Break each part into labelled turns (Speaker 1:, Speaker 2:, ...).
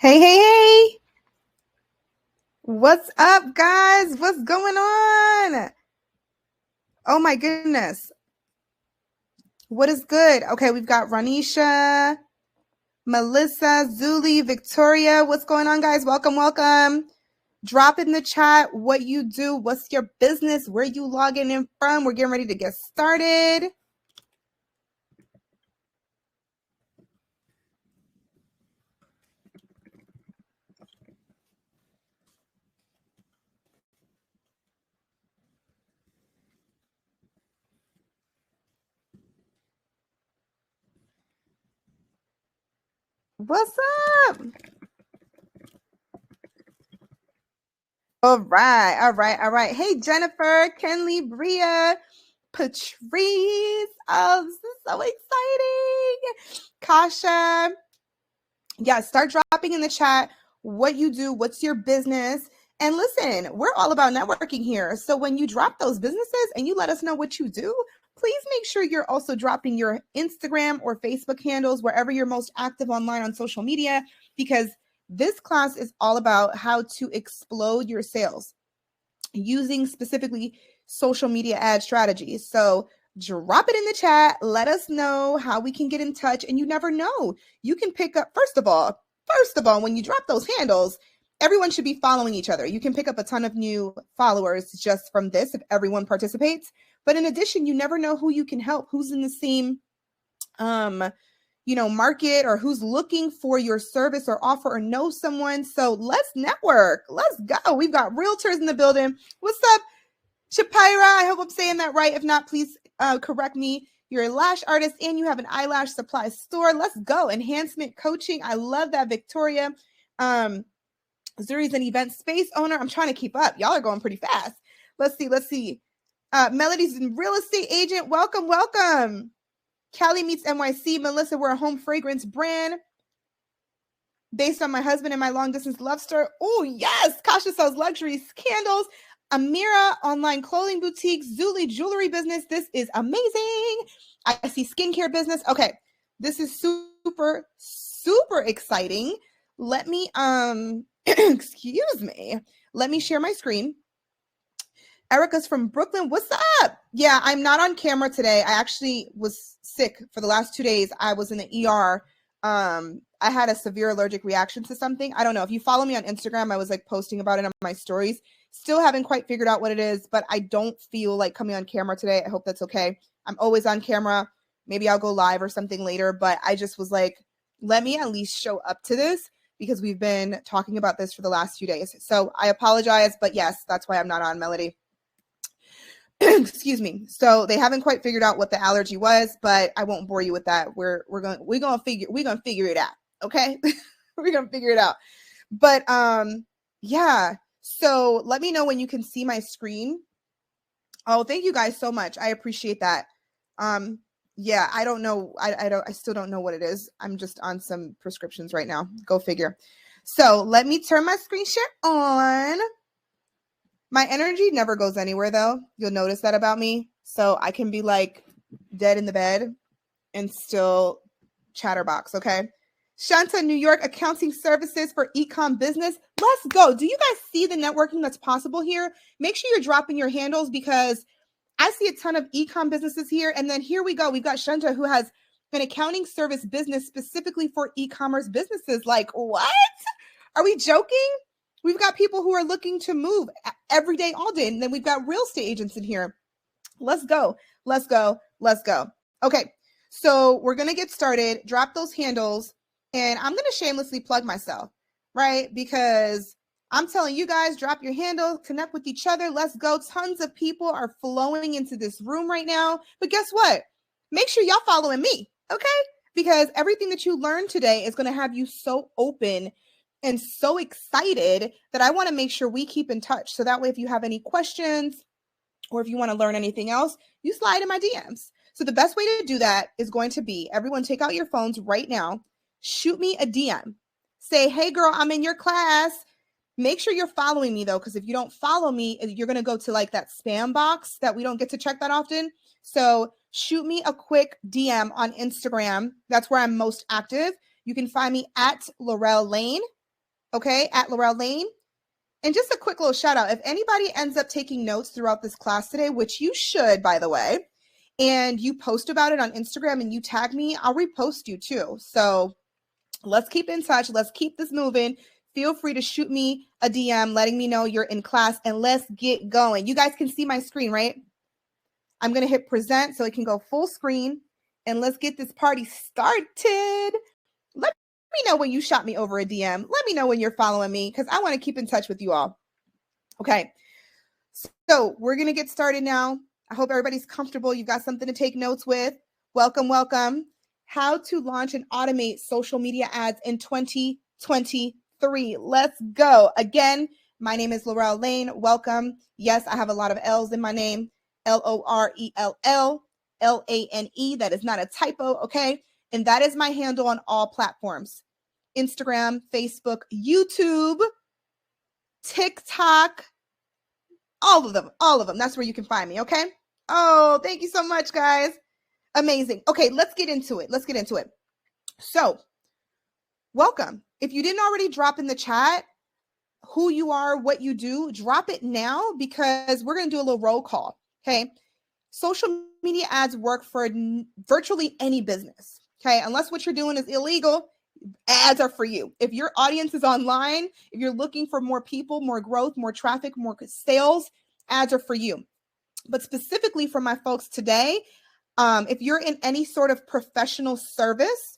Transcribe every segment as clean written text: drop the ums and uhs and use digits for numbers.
Speaker 1: Hey, hey, hey. What's up, guys? What's going on? Oh my goodness. What is good? Okay, we've got Ranisha, Melissa, Zuli, Victoria. What's going on, guys? Welcome, welcome. Drop in the chat what you do, what's your business, where you logging in from. We're getting ready to get started. What's up? All right, all right, all right. Hey, Jennifer, Kenley, Bria, Patrice. Oh, this is so exciting. Kasha. Yeah, start dropping in the chat what you do, what's your business. And listen, we're all about networking here. So when you drop those businesses and you let us know what you do, please make sure you're also dropping your Instagram or Facebook handles, wherever you're most active online on social media, because this class is all about how to explode your sales using specifically social media ad strategies. So drop it in the chat. Let us know how we can get in touch. And you never know. You can pick up, first of all, when you drop those handles, everyone should be following each other. You can pick up a ton of new followers just from this if everyone participates. But in addition, you never know who you can help, who's in the same market, or who's looking for your service or offer or know someone. So let's network. Let's go. We've got realtors in the building. What's up, Shapira? I hope I'm saying that right. If not, please correct me. You're a lash artist and you have an eyelash supply store. Let's go. Enhancement coaching. I love that, Victoria. Zuri's an event space owner. I'm trying to keep up. Y'all are going pretty fast. Let's see. Melody's a real estate agent. Welcome. Cali meets NYC. Melissa, we're a home fragrance brand based on my husband and my long distance love story. Oh, yes. Kasha sells luxury candles. Amira, online clothing boutique. Zuli, jewelry business. This is amazing. I see skincare business. Okay. This is super, super exciting. Let me, excuse me. Let me share my screen. Erica's from Brooklyn. What's up? Yeah, I'm not on camera today. I actually was sick for the last 2 days. I was in the ER. I had a severe allergic reaction to something. I don't know. If you follow me on Instagram, I was like posting about it on my stories. Still haven't quite figured out what it is, but I don't feel like coming on camera today. I hope that's okay. I'm always on camera. Maybe I'll go live or something later, but I just was like, let me at least show up to this because we've been talking about this for the last few days. So I apologize, but yes, that's why I'm not on, Melody. Excuse me. So they haven't quite figured out what the allergy was, but I won't bore you with that. We're gonna figure it out. Okay. We're gonna figure it out. But yeah. So let me know when you can see my screen. Oh, thank you guys so much. I appreciate that. Yeah, I don't know. I still don't know what it is. I'm just on some prescriptions right now. Go figure. So let me turn my screen share on. My energy never goes anywhere, though. You'll notice that about me. So I can be like dead in the bed and still chatterbox, okay? Shanta, New York, accounting services for e-com business. Let's go. Do you guys see the networking that's possible here? Make sure you're dropping your handles because I see a ton of e-com businesses here. And then here we go. We've got Shanta who has an accounting service business specifically for e-commerce businesses. Like, what? Are we joking? We've got people who are looking to move every day, all day. And then we've got real estate agents in here. Let's go. Okay. So we're going to get started. Drop those handles. And I'm going to shamelessly plug myself, right? Because I'm telling you guys, drop your handle, connect with each other. Let's go. Tons of people are flowing into this room right now. But guess what? Make sure y'all following me. Okay. Because everything that you learned today is going to have you so open and so excited that I want to make sure we keep in touch. So that way, if you have any questions or if you want to learn anything else, you slide in my DMs. So the best way to do that is going to be, everyone take out your phones right now, shoot me a DM. Say, hey girl, I'm in your class. Make sure you're following me though, because if you don't follow me, you're going to go to like that spam box that we don't get to check that often. So shoot me a quick DM on Instagram. That's where I'm most active. You can find me at Laurel Lane. okay, at Laurel Lane. And just a quick little shout out. If anybody ends up taking notes throughout this class today, which you should, by the way, and you post about it on Instagram and you tag me, I'll repost you too. So let's keep in touch. Let's keep this moving. Feel free to shoot me a DM letting me know you're in class, and let's get going. You guys can see my screen, right? I'm going to hit present so it can go full screen, and let's get this party started. Let me know when you shot me over a DM. Let me know when you're following me because I want to keep in touch with you all. Okay. So we're going to get started now. I hope everybody's comfortable. You've got something to take notes with. Welcome, welcome. How to launch and automate social media ads in 2023. Let's go. Again, my name is Laurel Lane. Welcome. Yes, I have a lot of L's in my name. Lorell, Lane. That is not a typo, okay? And that is my handle on all platforms. Instagram, Facebook, YouTube, TikTok, all of them. That's where you can find me, okay? Oh, thank you so much, guys. Amazing. Okay, let's get into it. So, welcome. If you didn't already drop in the chat who you are, what you do, drop it now because we're going to do a little roll call, okay? Social media ads work for virtually any business, okay? Unless what you're doing is illegal, ads are for you. If your audience is online, if you're looking for more people, more growth, more traffic, more sales, ads are for you. But specifically for my folks today, if you're in any sort of professional service,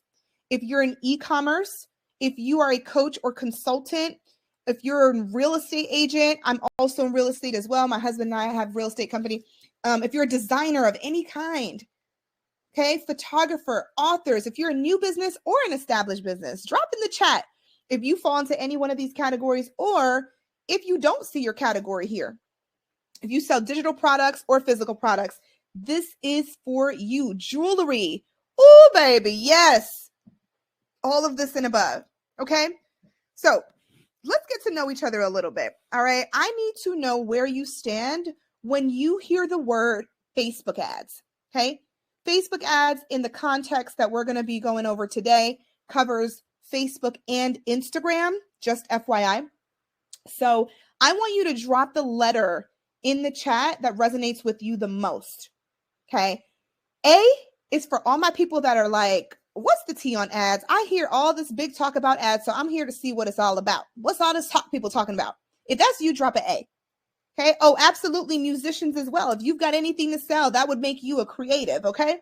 Speaker 1: if you're in e-commerce, if you are a coach or consultant, if you're a real estate agent, I'm also in real estate as well. My husband and I have a real estate company. If you're a designer of any kind, okay, photographer, authors, if you're a new business or an established business, drop in the chat if you fall into any one of these categories, or if you don't see your category here. If you sell digital products or physical products, this is for you. Jewelry. Oh, baby. Yes. All of this and above. Okay. So let's get to know each other a little bit. All right. I need to know where you stand when you hear the word Facebook ads. Okay. Facebook ads in the context that we're going to be going over today covers Facebook and Instagram, just FYI. So I want you to drop the letter in the chat that resonates with you the most. Okay. A is for all my people that are like, what's the T on ads? I hear all this big talk about ads, so I'm here to see what it's all about. What's all this talk people talking about? If that's you, drop an A. Okay. Oh, absolutely. Musicians as well. If you've got anything to sell, that would make you a creative. Okay.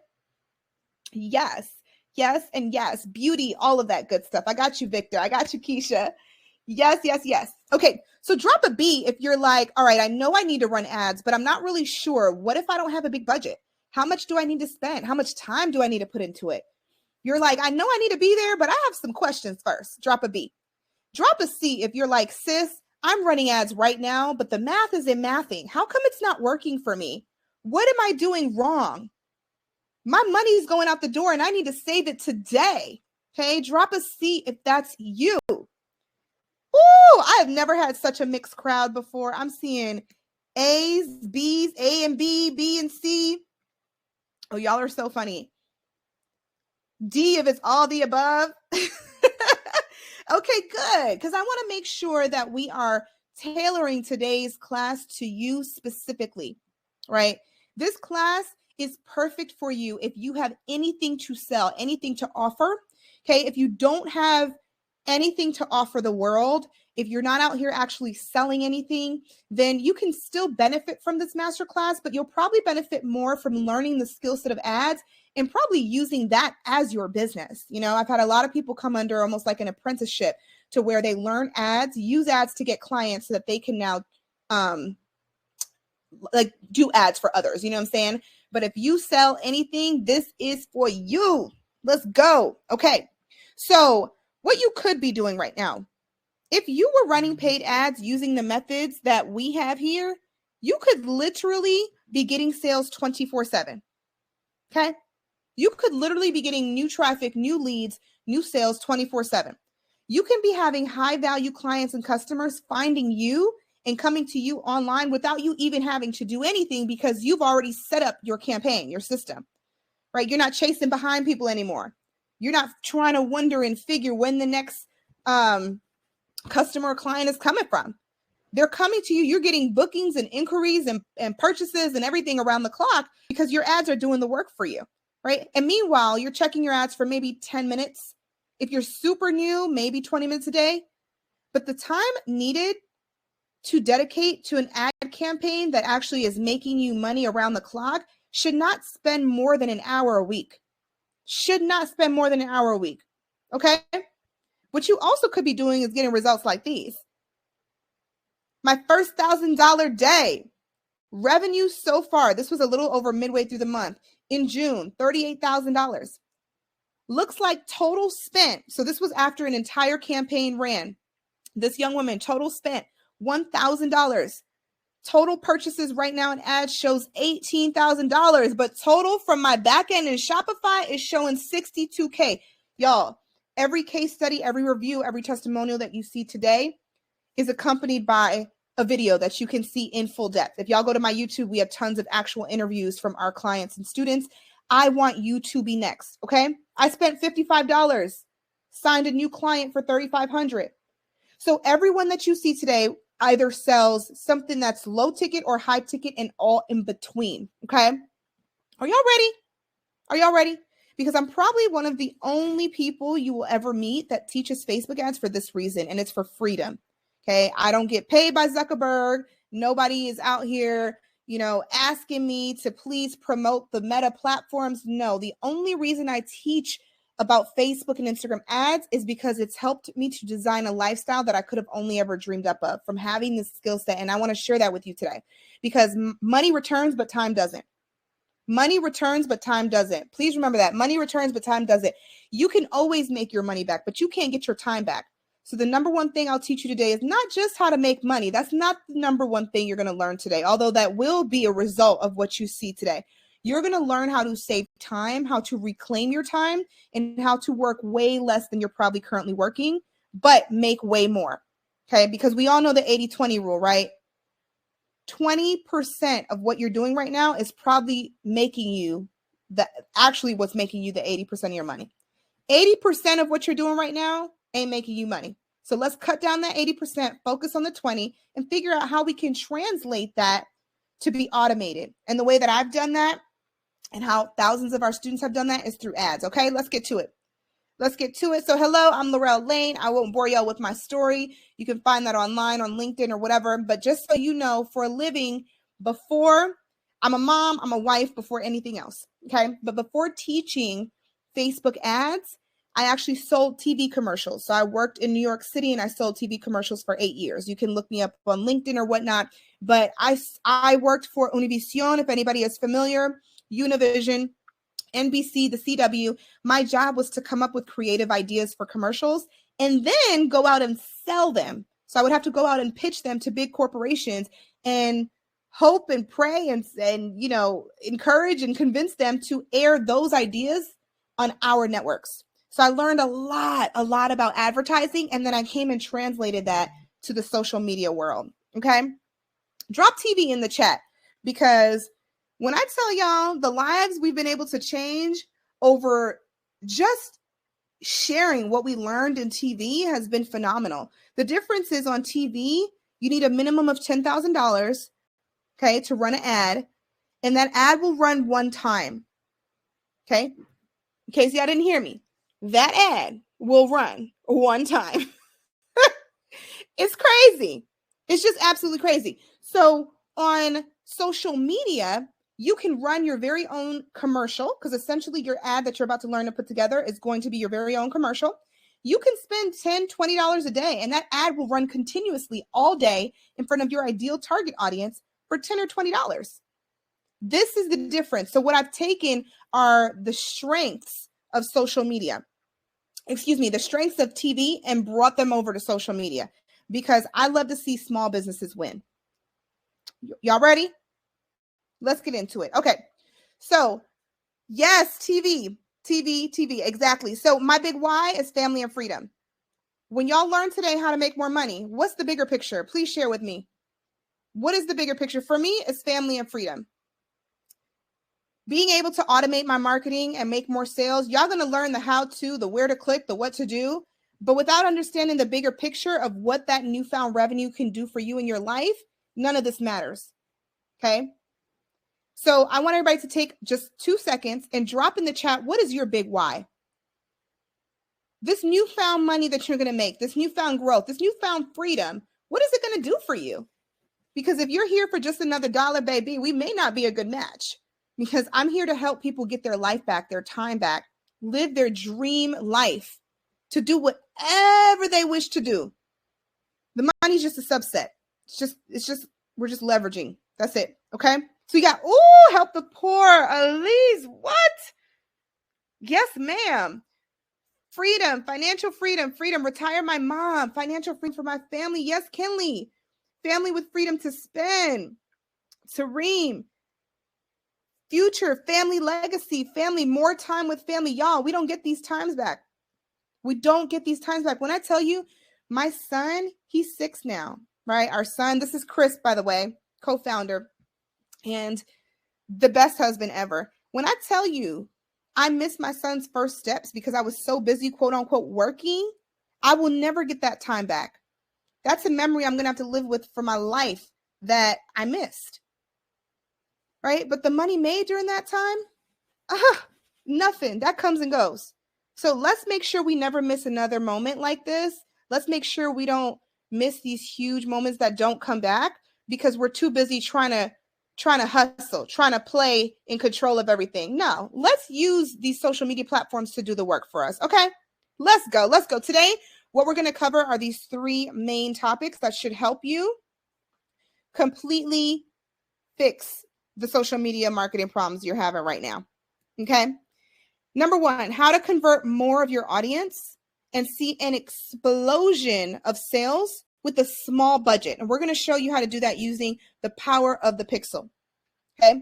Speaker 1: Yes. Yes. And yes. Beauty, all of that good stuff. I got you, Victor. I got you, Keisha. Yes, yes, yes. Okay, so drop a B if you're like, all right, I know I need to run ads, but I'm not really sure. What if I don't have a big budget? How much do I need to spend? How much time do I need to put into it? You're like, I know I need to be there, but I have some questions first. Drop a B. Drop a C if you're like, sis, I'm running ads right now, but the math isn't mathing. How come it's not working for me? What am I doing wrong? My money's going out the door and I need to save it today. Okay, drop a C if that's you. Ooh, I have never had such a mixed crowd before. I'm seeing A's, B's, A and B, B and C. Oh, y'all are so funny. D if it's all the above. Okay, good. Because I want to make sure that we are tailoring today's class to you specifically, right? This class is perfect for you if you have anything to sell, anything to offer. Okay, if you don't have anything to offer the world, if you're not out here actually selling anything, then you can still benefit from this masterclass, but you'll probably benefit more from learning the skill set of ads and probably using that as your business. You know, I've had a lot of people come under almost like an apprenticeship to where they learn ads, use ads to get clients so that they can now like do ads for others. You know what I'm saying? But if you sell anything, this is for you. Let's go. Okay. So what you could be doing right now, if you were running paid ads using the methods that we have here, you could literally be getting sales 24/7. Okay. You could literally be getting new traffic, new leads, new sales 24/7. You can be having high value clients and customers finding you and coming to you online without you even having to do anything because you've already set up your campaign, your system, right? You're not chasing behind people anymore. You're not trying to wonder and figure when the next customer or client is coming from. They're coming to you. You're getting bookings and inquiries and purchases and everything around the clock because your ads are doing the work for you, right? And meanwhile, you're checking your ads for maybe 10 minutes. If you're super new, maybe 20 minutes a day. But the time needed to dedicate to an ad campaign that actually is making you money around the clock should not spend more than an hour a week. Should not spend more than an hour a week. Okay? What you also could be doing is getting results like these. My first $1,000 day. Revenue so far, this was a little over midway through the month. In June, $38,000. Looks like total spent. So this was after an entire campaign ran. This young woman total spent $1,000. Total purchases right now in ads shows $18,000. But total from my back end in Shopify is showing $62K. Y'all, every case study, every review, every testimonial that you see today is accompanied by a video that you can see in full depth. If y'all go to my YouTube, we have tons of actual interviews from our clients and students. I want you to be next, okay? I spent $55, signed a new client for $3,500. So everyone that you see today either sells something that's low ticket or high ticket and all in between, okay? Are y'all ready? Are y'all ready? Because I'm probably one of the only people you will ever meet that teaches Facebook ads for this reason, and it's for freedom. Okay, I don't get paid by Zuckerberg. Nobody is out here, asking me to please promote the Meta platforms. No, the only reason I teach about Facebook and Instagram ads is because it's helped me to design a lifestyle that I could have only ever dreamed up of from having this skill set. And I want to share that with you today because money returns, but time doesn't. Money returns, but time doesn't. Please remember that. Money returns, but time doesn't. You can always make your money back, but you can't get your time back. So the number one thing I'll teach you today is not just how to make money. That's not the number one thing you're going to learn today, although that will be a result of what you see today. You're going to learn how to save time, how to reclaim your time, and how to work way less than you're probably currently working, but make way more. Okay, because we all know the 80-20 rule, right? 20% of what you're doing right now is probably making you what's making you the 80% of your money. 80% of what you're doing right now ain't making you money. So let's cut down that 80%, focus on the 20, and figure out how we can translate that to be automated. And the way that I've done that and how thousands of our students have done that is through ads. Okay, let's get to it. So hello, I'm Laurel Lane. I won't bore y'all with my story. You can find that online on LinkedIn or whatever. But just so you know, for a living, before I'm a mom, I'm a wife before anything else. Okay, but before teaching Facebook ads, I actually sold TV commercials. So I worked in New York City and I sold TV commercials for 8 years. You can look me up on LinkedIn or whatnot. But I worked for Univision, if anybody is familiar, Univision, NBC, the CW. My job was to come up with creative ideas for commercials and then go out and sell them. So I would have to go out and pitch them to big corporations and hope and pray and encourage and convince them to air those ideas on our networks. So I learned a lot about advertising, and then I came and translated that to the social media world. Okay. Drop TV in the chat, because when I tell y'all the lives we've been able to change over just sharing what we learned in TV has been phenomenal. The difference is on TV, you need a minimum of $10,000, okay, to run an ad, and that ad will run one time. Okay. In case y'all didn't hear me, that ad will run one time. It's crazy. It's just absolutely crazy. So on social media, you can run your very own commercial, because essentially your ad that you're about to learn to put together is going to be your very own commercial. You can spend $10, $20 a day, and that ad will run continuously all day in front of your ideal target audience for $10 or $20. This is the difference. So what I've taken are the strengths of social media, the strengths of TV, and brought them over to social media, because I love to see small businesses win. Y'all ready? Let's get into it. Okay. So yes, TV, exactly. So my big why is family and freedom. When y'all learn today how to make more money, what's the bigger picture? Please share with me. What is the bigger picture? For me, it's family and freedom. Being able to automate my marketing and make more sales. Y'all going to learn the how to, the where to click, the what to do But without understanding the bigger picture of what that newfound revenue can do for you in your life, none of this matters. Okay. So I want everybody to take just 2 seconds and drop in the chat, what is your big why? This newfound money that you're going to make, this newfound growth, this newfound freedom, what is it going to do for you? Because if you're here for just another dollar, baby, we may not be a good match, because I'm here to help people get their life back, their time back, live their dream life, to do whatever they wish to do. The money's just a subset. We're just leveraging. That's it. Okay. So we got, help the poor. Elise, what? Yes, ma'am. Freedom, financial freedom, retire my mom, financial freedom for my family. Yes, Kinley, family with freedom to spend. Tareem, future, family legacy, family, more time with family. Y'all, we don't get these times back. We don't get these times back. When I tell you, my son, he's 6 now, right? Our son, this is Chris, by the way, co-founder, and the best husband ever. When I tell you, I missed my son's first steps because I was so busy, quote unquote, working, I will never get that time back. That's a memory I'm going to have to live with for my life that I missed. Right? But the money made during that time, nothing. That comes and goes. So let's make sure we never miss another moment like this. Let's make sure we don't miss these huge moments that don't come back because we're too busy trying to hustle, trying to play in control of everything. No, let's use these social media platforms to do the work for us. Okay, let's go. Today, what we're going to cover are these 3 main topics that should help you completely fix the social media marketing problems you're having right now. Okay. Number 1, how to convert more of your audience and see an explosion of sales with a small budget. And we're going to show you how to do that using the power of the pixel. Okay.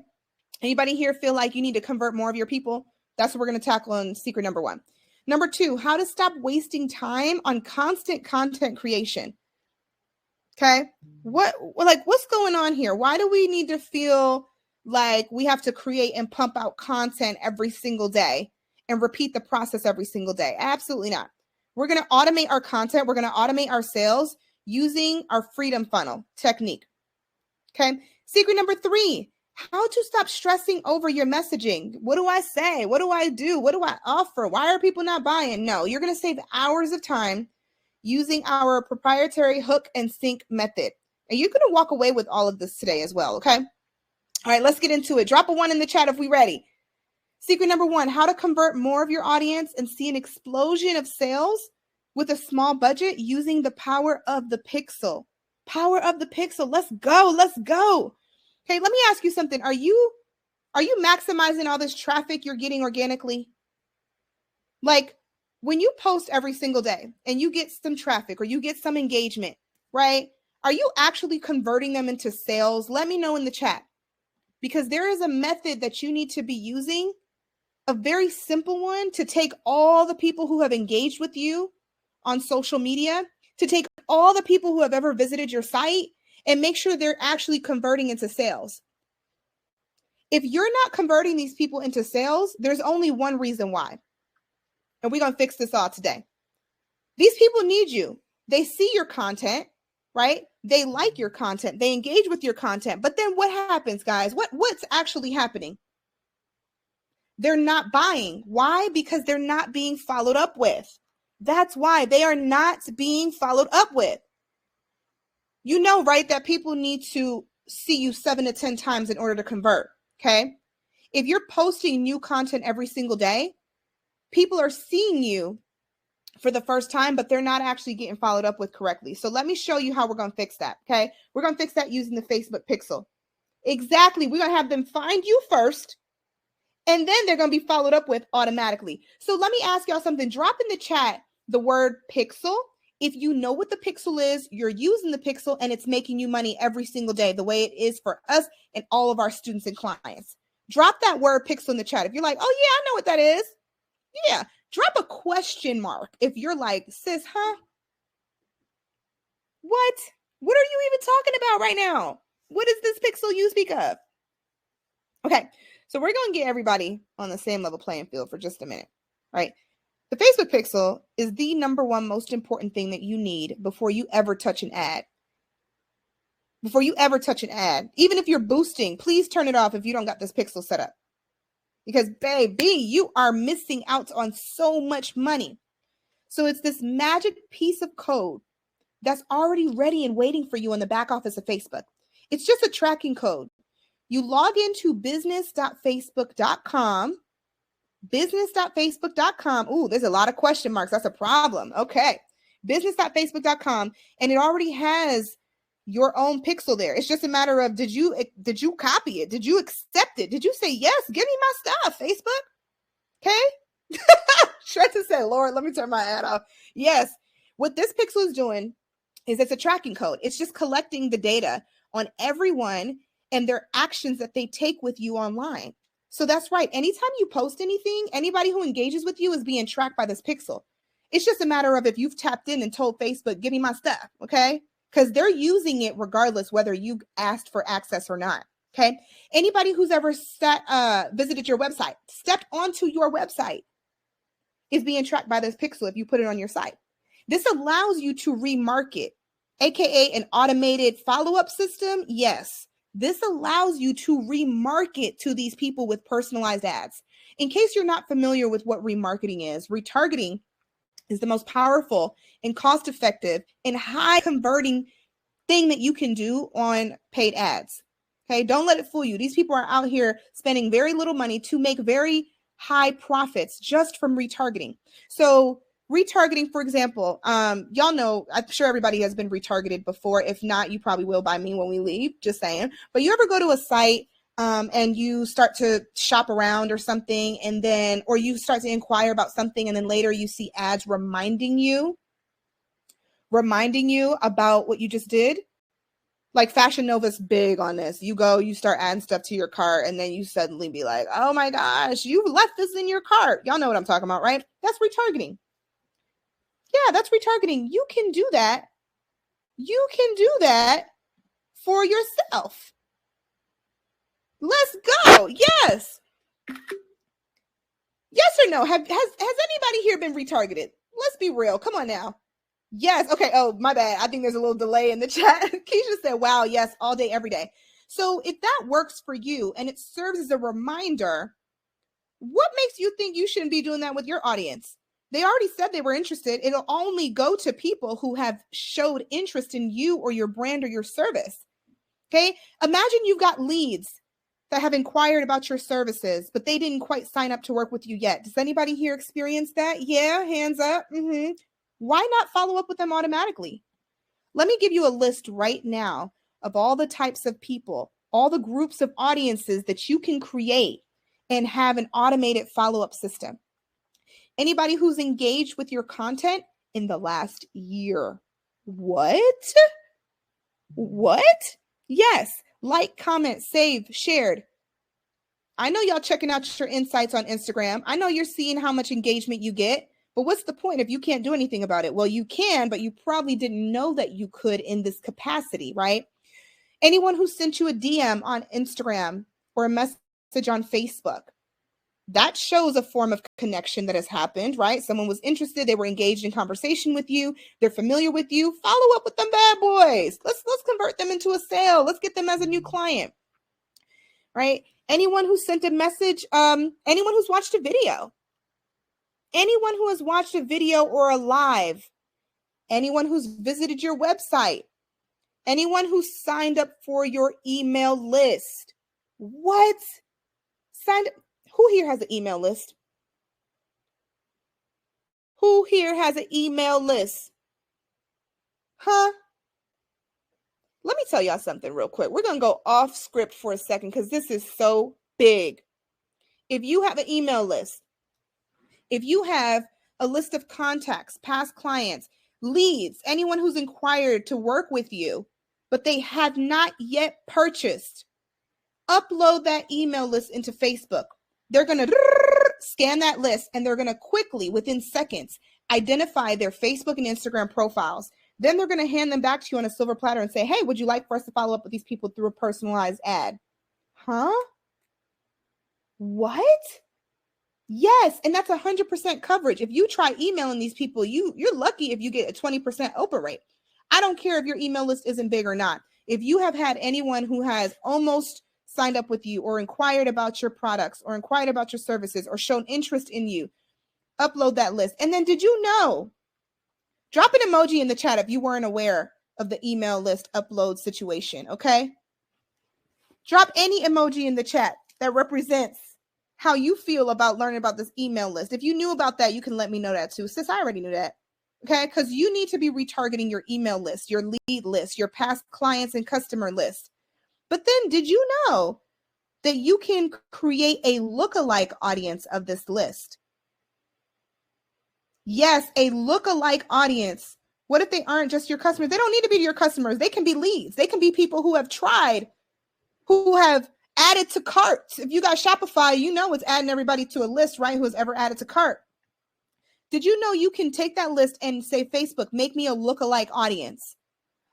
Speaker 1: Anybody here feel like you need to convert more of your people? That's what we're going to tackle in secret number 1. Number 2, how to stop wasting time on constant content creation. Okay. What's going on here? Why do we need to feel like we have to create and pump out content every single day and repeat the process every single day? Absolutely not. We're going to automate our content. We're going to automate our sales using our freedom funnel technique. Okay. Secret number 3, how to stop stressing over your messaging. What do I say? What do I do? What do I offer? Why are people not buying? No, you're going to save hours of time using our proprietary hook and sync method. And you're going to walk away with all of this today as well. Okay. All right, let's get into it. Drop a 1 in the chat if we're ready. Secret number 1, how to convert more of your audience and see an explosion of sales with a small budget using the power of the pixel. Power of the pixel. Let's go. Okay, let me ask you something. Are you maximizing all this traffic you're getting organically? Like when you post every single day and you get some traffic or you get some engagement, right? Are you actually converting them into sales? Let me know in the chat, because there is a method that you need to be using, a very simple one, to take all the people who have engaged with you on social media, to take all the people who have ever visited your site and make sure they're actually converting into sales. If you're not converting these people into sales, there's only one reason why. And we're going to fix this all today. These people need you. They see your content, right? They like your content. They engage with your content. But then what happens, guys? What's actually happening? They're not buying. Why? Because they're not being followed up with. That's why they are not being followed up with. You know, right, that people need to see you 7 to 10 times in order to convert. Okay. If you're posting new content every single day, people are seeing you for the first time, but they're not actually getting followed up with correctly. So let me show you how we're going to fix that. Okay. We're going to fix that using the Facebook pixel. Exactly. We're going to have them find you first, and then they're going to be followed up with automatically. So let me ask y'all something. Drop in the chat the word pixel. If you know what the pixel is, you're using the pixel and it's making you money every single day, the way it is for us and all of our students and clients. Drop that word pixel in the chat. If you're like, oh yeah, I know what that is. Yeah. Drop a question mark if you're like, sis, huh? What? What are you even talking about right now? What is this pixel you speak of? Okay. So we're going to get everybody on the same level playing field for just a minute, right? The Facebook pixel is the number one most important thing that you need before you ever touch an ad. Before you ever touch an ad, even if you're boosting, please turn it off if you don't got this pixel set up. Because baby, you are missing out on so much money. So it's this magic piece of code that's already ready and waiting for you in the back office of Facebook. It's just a tracking code. You log into business.facebook.com, business.facebook.com. Ooh, there's a lot of question marks. That's a problem. Okay. Business.facebook.com. And it already has your own pixel there. It's just a matter of, did you copy it? Did you accept it? Did you say, yes, give me my stuff, Facebook? Okay. Shreta said, Lord, let me turn my ad off. Yes. What this pixel is doing is it's a tracking code. It's just collecting the data on everyone and their actions that they take with you online. So that's right. Anytime you post anything, anybody who engages with you is being tracked by this pixel. It's just a matter of if you've tapped in and told Facebook, give me my stuff. Okay. Because they're using it regardless whether you asked for access or not. Okay. Anybody who's ever visited your website, stepped onto your website, is being tracked by this pixel if you put it on your site. This allows you to remarket, aka an automated follow-up system. Yes, this allows you to remarket to these people with personalized ads. In case you're not familiar with what remarketing is, retargeting is the most powerful and cost-effective and high converting thing that you can do on paid ads. Okay, don't let it fool you. These people are out here spending very little money to make very high profits just from retargeting. So retargeting, for example, y'all know, I'm sure everybody has been retargeted before. If not, you probably will by me when we leave, just saying. But you ever go to a site and you start to shop around or something, and then, or you start to inquire about something, and then later you see ads reminding you about what you just did? Like Fashion Nova's big on this. You go, you start adding stuff to your cart, and then you suddenly be like, oh my gosh, you left this in your cart. Y'all know what I'm talking about, right? That's retargeting. Yeah, that's retargeting. You can do that. You can do that for yourself. Let's go. Yes. Yes or no? Has anybody here been retargeted? Let's be real. Come on now. Yes. Okay. Oh, my bad. I think there's a little delay in the chat. Keisha said, wow, yes, all day, every day. So if that works for you and it serves as a reminder, what makes you think you shouldn't be doing that with your audience? They already said they were interested. It'll only go to people who have showed interest in you or your brand or your service. Okay. Imagine you've got leads that have inquired about your services, but they didn't quite sign up to work with you yet. Does anybody here experience that? Yeah. Hands up. Why not follow up with them automatically? Let me give you a list right now of all the types of people, all the groups of audiences that you can create and have an automated follow-up system. Anybody who's engaged with your content in the last year. What? Yes. Like, comment, save, shared. I know y'all checking out your insights on Instagram. I know you're seeing how much engagement you get. But what's the point if you can't do anything about it? Well, you can, but you probably didn't know that you could in this capacity, right? Anyone who sent you a DM on Instagram or a message on Facebook, that shows a form of connection that has happened, right? Someone was interested. They were engaged in conversation with you. They're familiar with you. Follow up with them bad boys. Let's convert them into a sale. Let's get them as a new client, right? Anyone who sent a message, anyone who's watched a video. Anyone who has watched a video or a live, anyone who's visited your website, anyone who signed up for your email list. What? Signed up? Who here has an email list? Who here has an email list? Huh? Let me tell y'all something real quick. We're going to go off script for a second because this is so big. If you have an email list, if you have a list of contacts, past clients, leads, anyone who's inquired to work with you, but they have not yet purchased, upload that email list into Facebook. They're going to scan that list and they're going to quickly, within seconds, identify their Facebook and Instagram profiles. Then they're going to hand them back to you on a silver platter and say, hey, would you like for us to follow up with these people through a personalized ad? Huh? What? Yes, and that's 100% coverage. If you try emailing these people, you're lucky if you get a 20% open rate. I don't care if your email list isn't big or not. If you have had anyone who has almost signed up with you or inquired about your products or inquired about your services or shown interest in you, upload that list. And then did you know? Drop an emoji in the chat if you weren't aware of the email list upload situation, okay? Drop any emoji in the chat that represents how you feel about learning about this email list. If you knew about that, you can let me know that too. Sis, I already knew that. Okay, because you need to be retargeting your email list, your lead list, your past clients and customer list. But then did you know that you can create a lookalike audience of this list? Yes, a lookalike audience. What if they aren't just your customers? They don't need to be your customers. They can be leads. They can be people who have tried, who have added to carts. If you got Shopify, you know it's adding everybody to a list, right? Who has ever added to cart. Did you know you can take that list and say, Facebook, make me a lookalike audience?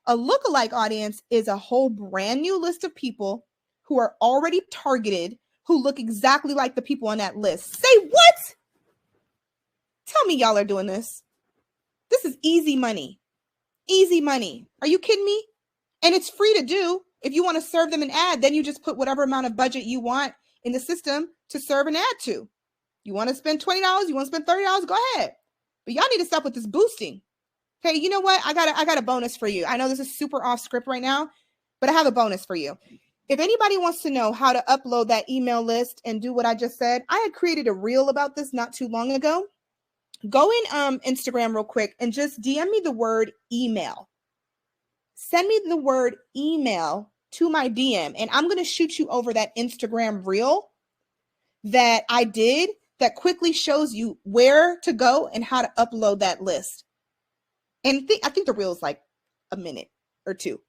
Speaker 1: A lookalike audience is a whole brand new list of people who are already targeted, who look exactly like the people on that list. Say what? Tell me y'all are doing this. This is easy money. Easy money. Are you kidding me? And it's free to do. If you want to serve them an ad, then you just put whatever amount of budget you want in the system to serve an ad to. You want to spend $20, you want to spend $30, go ahead. But y'all need to stop with this boosting. Okay, you know what? I got a bonus for you. I know this is super off script right now, but I have a bonus for you. If anybody wants to know how to upload that email list and do what I just said, I had created a reel about this not too long ago. Go in Instagram real quick and just DM me the word email. Send me the word email to my DM, and I'm going to shoot you over that Instagram reel that I did that quickly shows you where to go and how to upload that list. And I think the reel is like a minute or two.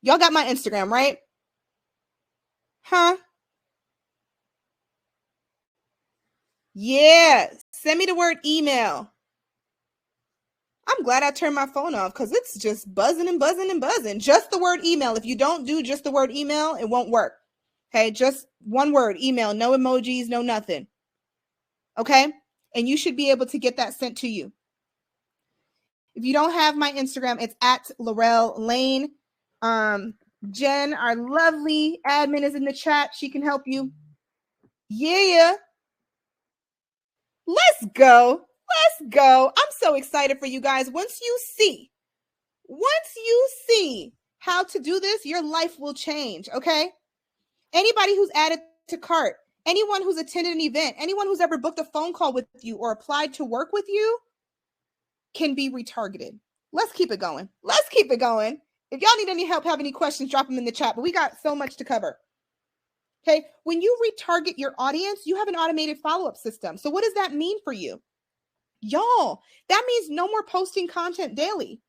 Speaker 1: Y'all got my Instagram, right? Huh? Yeah. Send me the word email. I'm glad I turned my phone off because it's just buzzing and buzzing and buzzing. Just the word email. If you don't do just the word email, it won't work. Okay, just one word, email, no emojis, no nothing. Okay, and you should be able to get that sent to you. If you don't have my Instagram, it's at Laurel Lane. Jen, our lovely admin, is in the chat. She can help you. Yeah. Let's go. Let's go. I'm so excited for you guys. Once you see how to do this, your life will change, okay? Anybody who's added to cart, anyone who's attended an event, anyone who's ever booked a phone call with you or applied to work with you can be retargeted. Let's keep it going. Let's keep it going. If y'all need any help, have any questions, drop them in the chat, but we got so much to cover. Okay, when you retarget your audience, you have an automated follow-up system. So what does that mean for you? Y'all, that means no more posting content daily.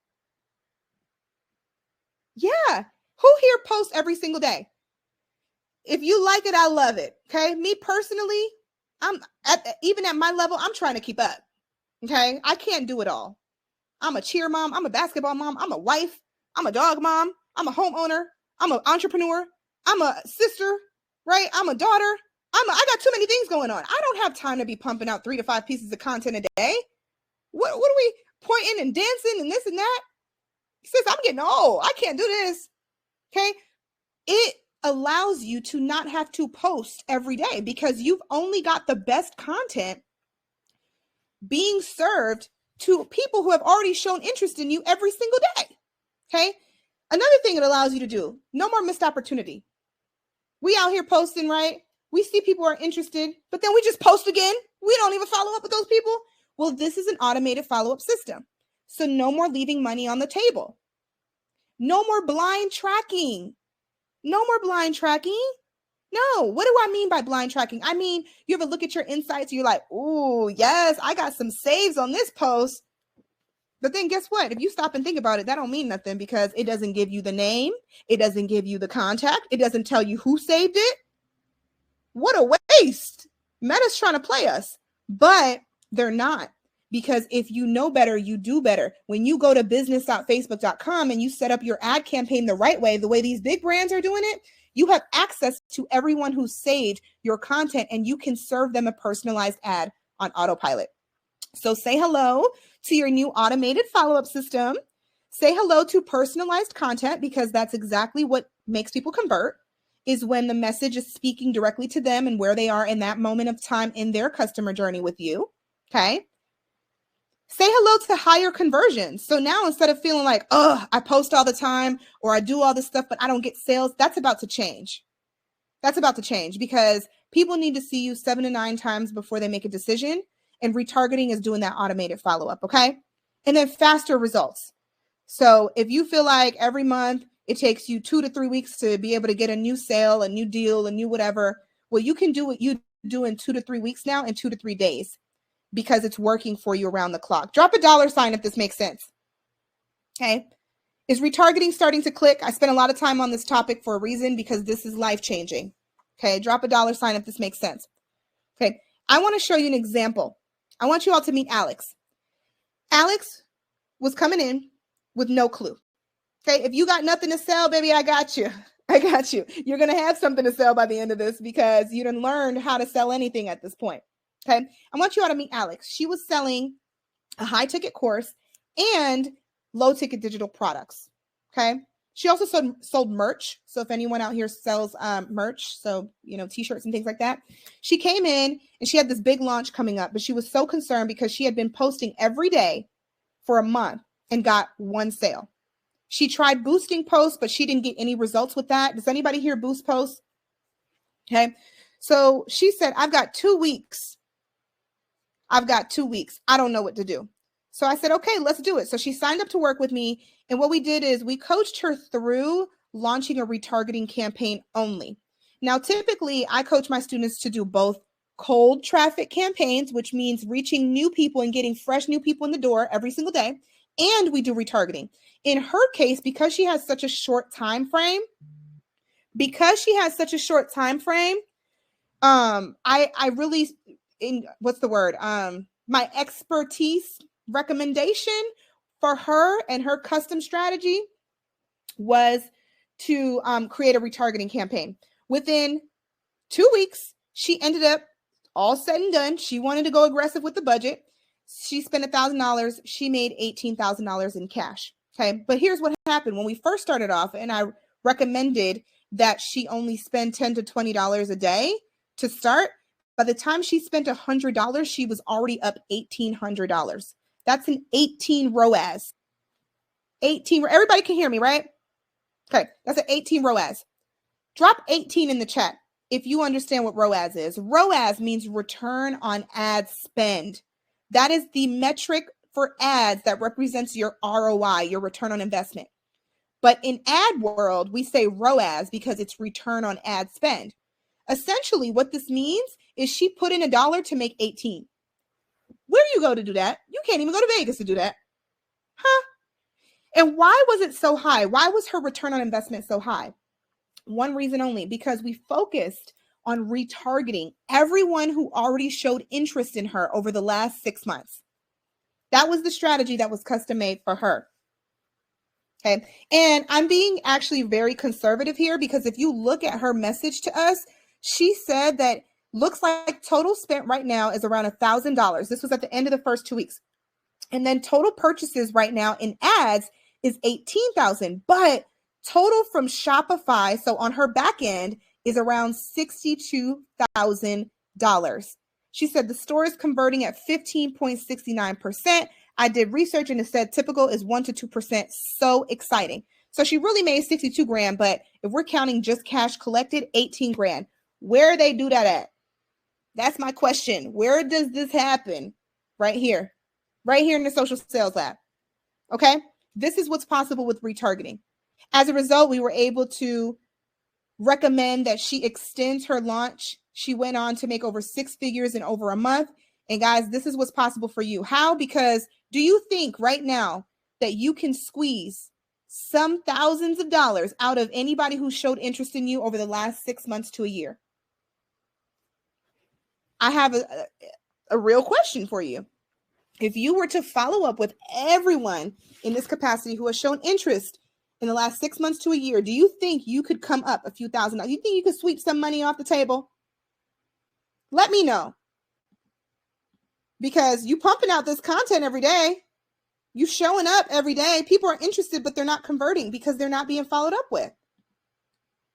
Speaker 1: Yeah, who here posts every single day? If you like it, I love it. Okay, me personally, even at my level, I'm trying to keep up. Okay, I can't do it all. I'm a cheer mom, I'm a basketball mom, I'm a wife, I'm a dog mom, I'm a homeowner, I'm an entrepreneur, I'm a sister, right? I'm a daughter. I got too many things going on. I don't have time to be pumping out 3 to 5 pieces of content a day. What are we pointing and dancing and this and that? Sis, I'm getting old. I can't do this. Okay. It allows you to not have to post every day because you've only got the best content being served to people who have already shown interest in you every single day. Okay. Another thing it allows you to do, no more missed opportunity. We out here posting, right? We see people are interested, but then we just post again. We don't even follow up with those people. Well, this is an automated follow-up system. So no more leaving money on the table. No more blind tracking. No more blind tracking. No, what do I mean by blind tracking? I mean, you ever look at your insights, you're like, oh, yes, I got some saves on this post. But then guess what? If you stop and think about it, that don't mean nothing because it doesn't give you the name. It doesn't give you the contact. It doesn't tell you who saved it. What a waste. Meta's trying to play us, but they're not. Because if you know better, you do better. When you go to business.facebook.com and you set up your ad campaign the right way, the way these big brands are doing it, you have access to everyone who saved your content, and you can serve them a personalized ad on autopilot. So say hello to your new automated follow-up system. Say hello to personalized content, because that's exactly what makes people convert, is when the message is speaking directly to them and where they are in that moment of time in their customer journey with you. Okay. Say hello to higher conversions. So now, instead of feeling like, oh, I post all the time or I do all this stuff, but I don't get sales, that's about to change. That's about to change, because people need to see you 7 to 9 times before they make a decision. And retargeting is doing that automated follow-up. Okay. And then faster results. So if you feel like every month it takes you 2 to 3 weeks to be able to get a new sale, a new deal, a new whatever, well, you can do what you do in 2 to 3 weeks now in 2 to 3 days, because it's working for you around the clock. Drop a $sign if this makes sense. Okay. Is retargeting starting to click? I spent a lot of time on this topic for a reason, because this is life-changing. Okay. Drop a $sign if this makes sense. Okay. I want to show you an example. I want you all to meet Alex. Alex was coming in with no clue. Okay. If you got nothing to sell, baby, I got you. I got you. You're going to have something to sell by the end of this, because you done learned how to sell anything at this point. Okay. I want you all to meet Alex. She was selling a high ticket course and low ticket digital products. Okay. She also sold merch. So if anyone out here sells merch, so, t-shirts and things like that, she came in and she had this big launch coming up, but she was so concerned because she had been posting every day for a month and got one sale. She tried boosting posts, but she didn't get any results with that. Does anybody here boost posts? Okay. So she said, I've got 2 weeks. I don't know what to do. So I said, okay, let's do it. So she signed up to work with me. And what we did is we coached her through launching a retargeting campaign only. Now, typically I coach my students to do both cold traffic campaigns, which means reaching new people and getting fresh new people in the door every single day. And we do retargeting. In her case, because she has such a short time frame, I really, my expertise recommendation for her and her custom strategy was to create a retargeting campaign. Within 2 weeks, she ended up, all said and done, she wanted to go aggressive with the budget. She spent $1,000. She made $18,000 in cash. Okay. But here's what happened. When we first started off, and I recommended that she only spend $10 to $20 a day to start, by the time she spent $100, she was already up $1,800. That's an 18 ROAS. Everybody can hear me, right? Okay. That's an 18 ROAS. Drop 18 in the chat if you understand what ROAS is. ROAS means return on ad spend. That is the metric for ads that represents your ROI, your return on investment. But in ad world, we say ROAS because it's return on ad spend. Essentially, what this means is she put in $1 to make 18. Where do you go to do that? You can't even go to Vegas to do that. Huh? And why was it so high? Why was her return on investment so high? One reason only, because we focused on retargeting everyone who already showed interest in her over the last 6 months. That was the strategy that was custom made for her. Okay. And I'm being actually very conservative here, because if you look at her message to us, she said that looks like total spent right now is around $1,000. This was at the end of the first 2 weeks. And then total purchases right now in ads is 18,000, but total from Shopify, so on her back end, is around $62,000. She said the store is converting at 15.69%. I did research and it said typical is 1 to 2%. So exciting. So she really made 62 grand, but if we're counting just cash collected, 18 grand. Where they do that at? That's my question. Where does this happen? Right here in the social sales lab. Okay. This is what's possible with retargeting. As a result, we were able to recommend that she extends her launch. She went on to make over 6 figures in over a month. And guys, this is what's possible for you. How? Because do you think right now that you can squeeze some thousands of dollars out of anybody who showed interest in you over the last 6 months to a year? I have a real question for you. If you were to follow up with everyone in this capacity who has shown interest in the last 6 months to a year, do you think you could come up a few $1,000s? You think you could sweep some money off the table? Let me know. Because you pumping out this content every day. You showing up every day. People are interested, but they're not converting because they're not being followed up with.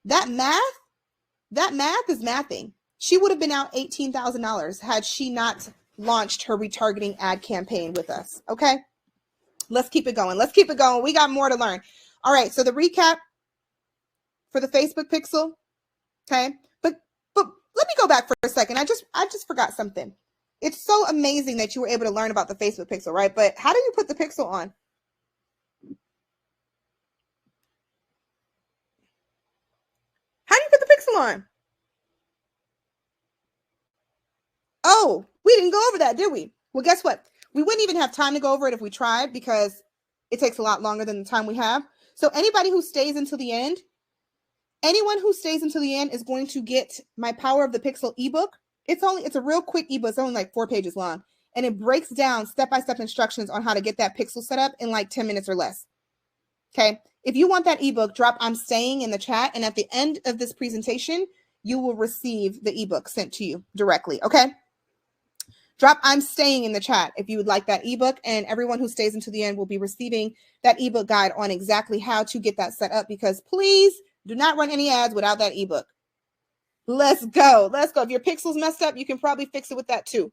Speaker 1: That math is mathing. She would have been out $18,000 had she not launched her retargeting ad campaign with us. Okay. Let's keep it going. Let's keep it going. We got more to learn. All right. So the recap for the Facebook pixel. Okay. But let me go back for a second. I just forgot something. It's so amazing that you were able to learn about the Facebook pixel, right? But how do you put the pixel on? How do you put the pixel on? Oh, we didn't go over that, did we? Well, guess what? We wouldn't even have time to go over it if we tried because it takes a lot longer than the time we have. So anybody who stays until the end, anyone who stays until the end is going to get my Power of the Pixel ebook. It's a real quick ebook. It's only like 4 pages long. And it breaks down step-by-step instructions on how to get that pixel set up in like 10 minutes or less. Okay. If you want that ebook, drop "I'm staying" in the chat. And at the end of this presentation, you will receive the ebook sent to you directly. Okay. Drop "I'm staying" in the chat if you would like that ebook, and everyone who stays until the end will be receiving that ebook guide on exactly how to get that set up, because please do not run any ads without that ebook. Let's go. Let's go. If your pixel's messed up, you can probably fix it with that too.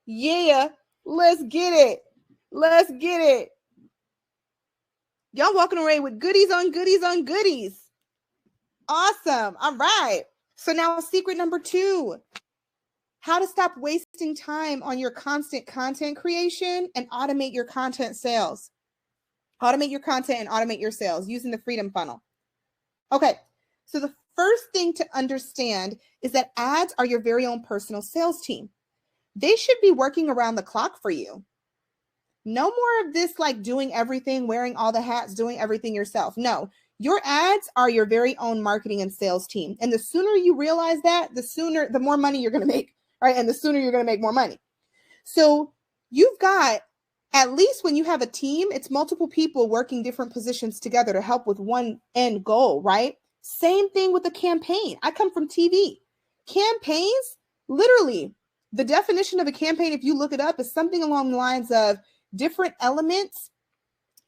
Speaker 1: Yeah, let's get it. Let's get it. Y'all walking away with goodies on goodies on goodies. Awesome. All right. So now secret number 2, how to stop wasting time on your constant content creation and automate your content sales. Automate your content and automate your sales using the Freedom Funnel. Okay. So the first thing to understand is that ads are your very own personal sales team. They should be working around the clock for you. No more of this like doing everything, wearing all the hats, doing everything yourself. No, your ads are your very own marketing and sales team. And the sooner you realize that, the more money you're going to make, right? And the sooner you're going to make more money. So you've got, at least when you have a team, it's multiple people working different positions together to help with one end goal, right? Same thing with a campaign. I come from TV. Campaigns, literally, the definition of a campaign, if you look it up, is something along the lines of different elements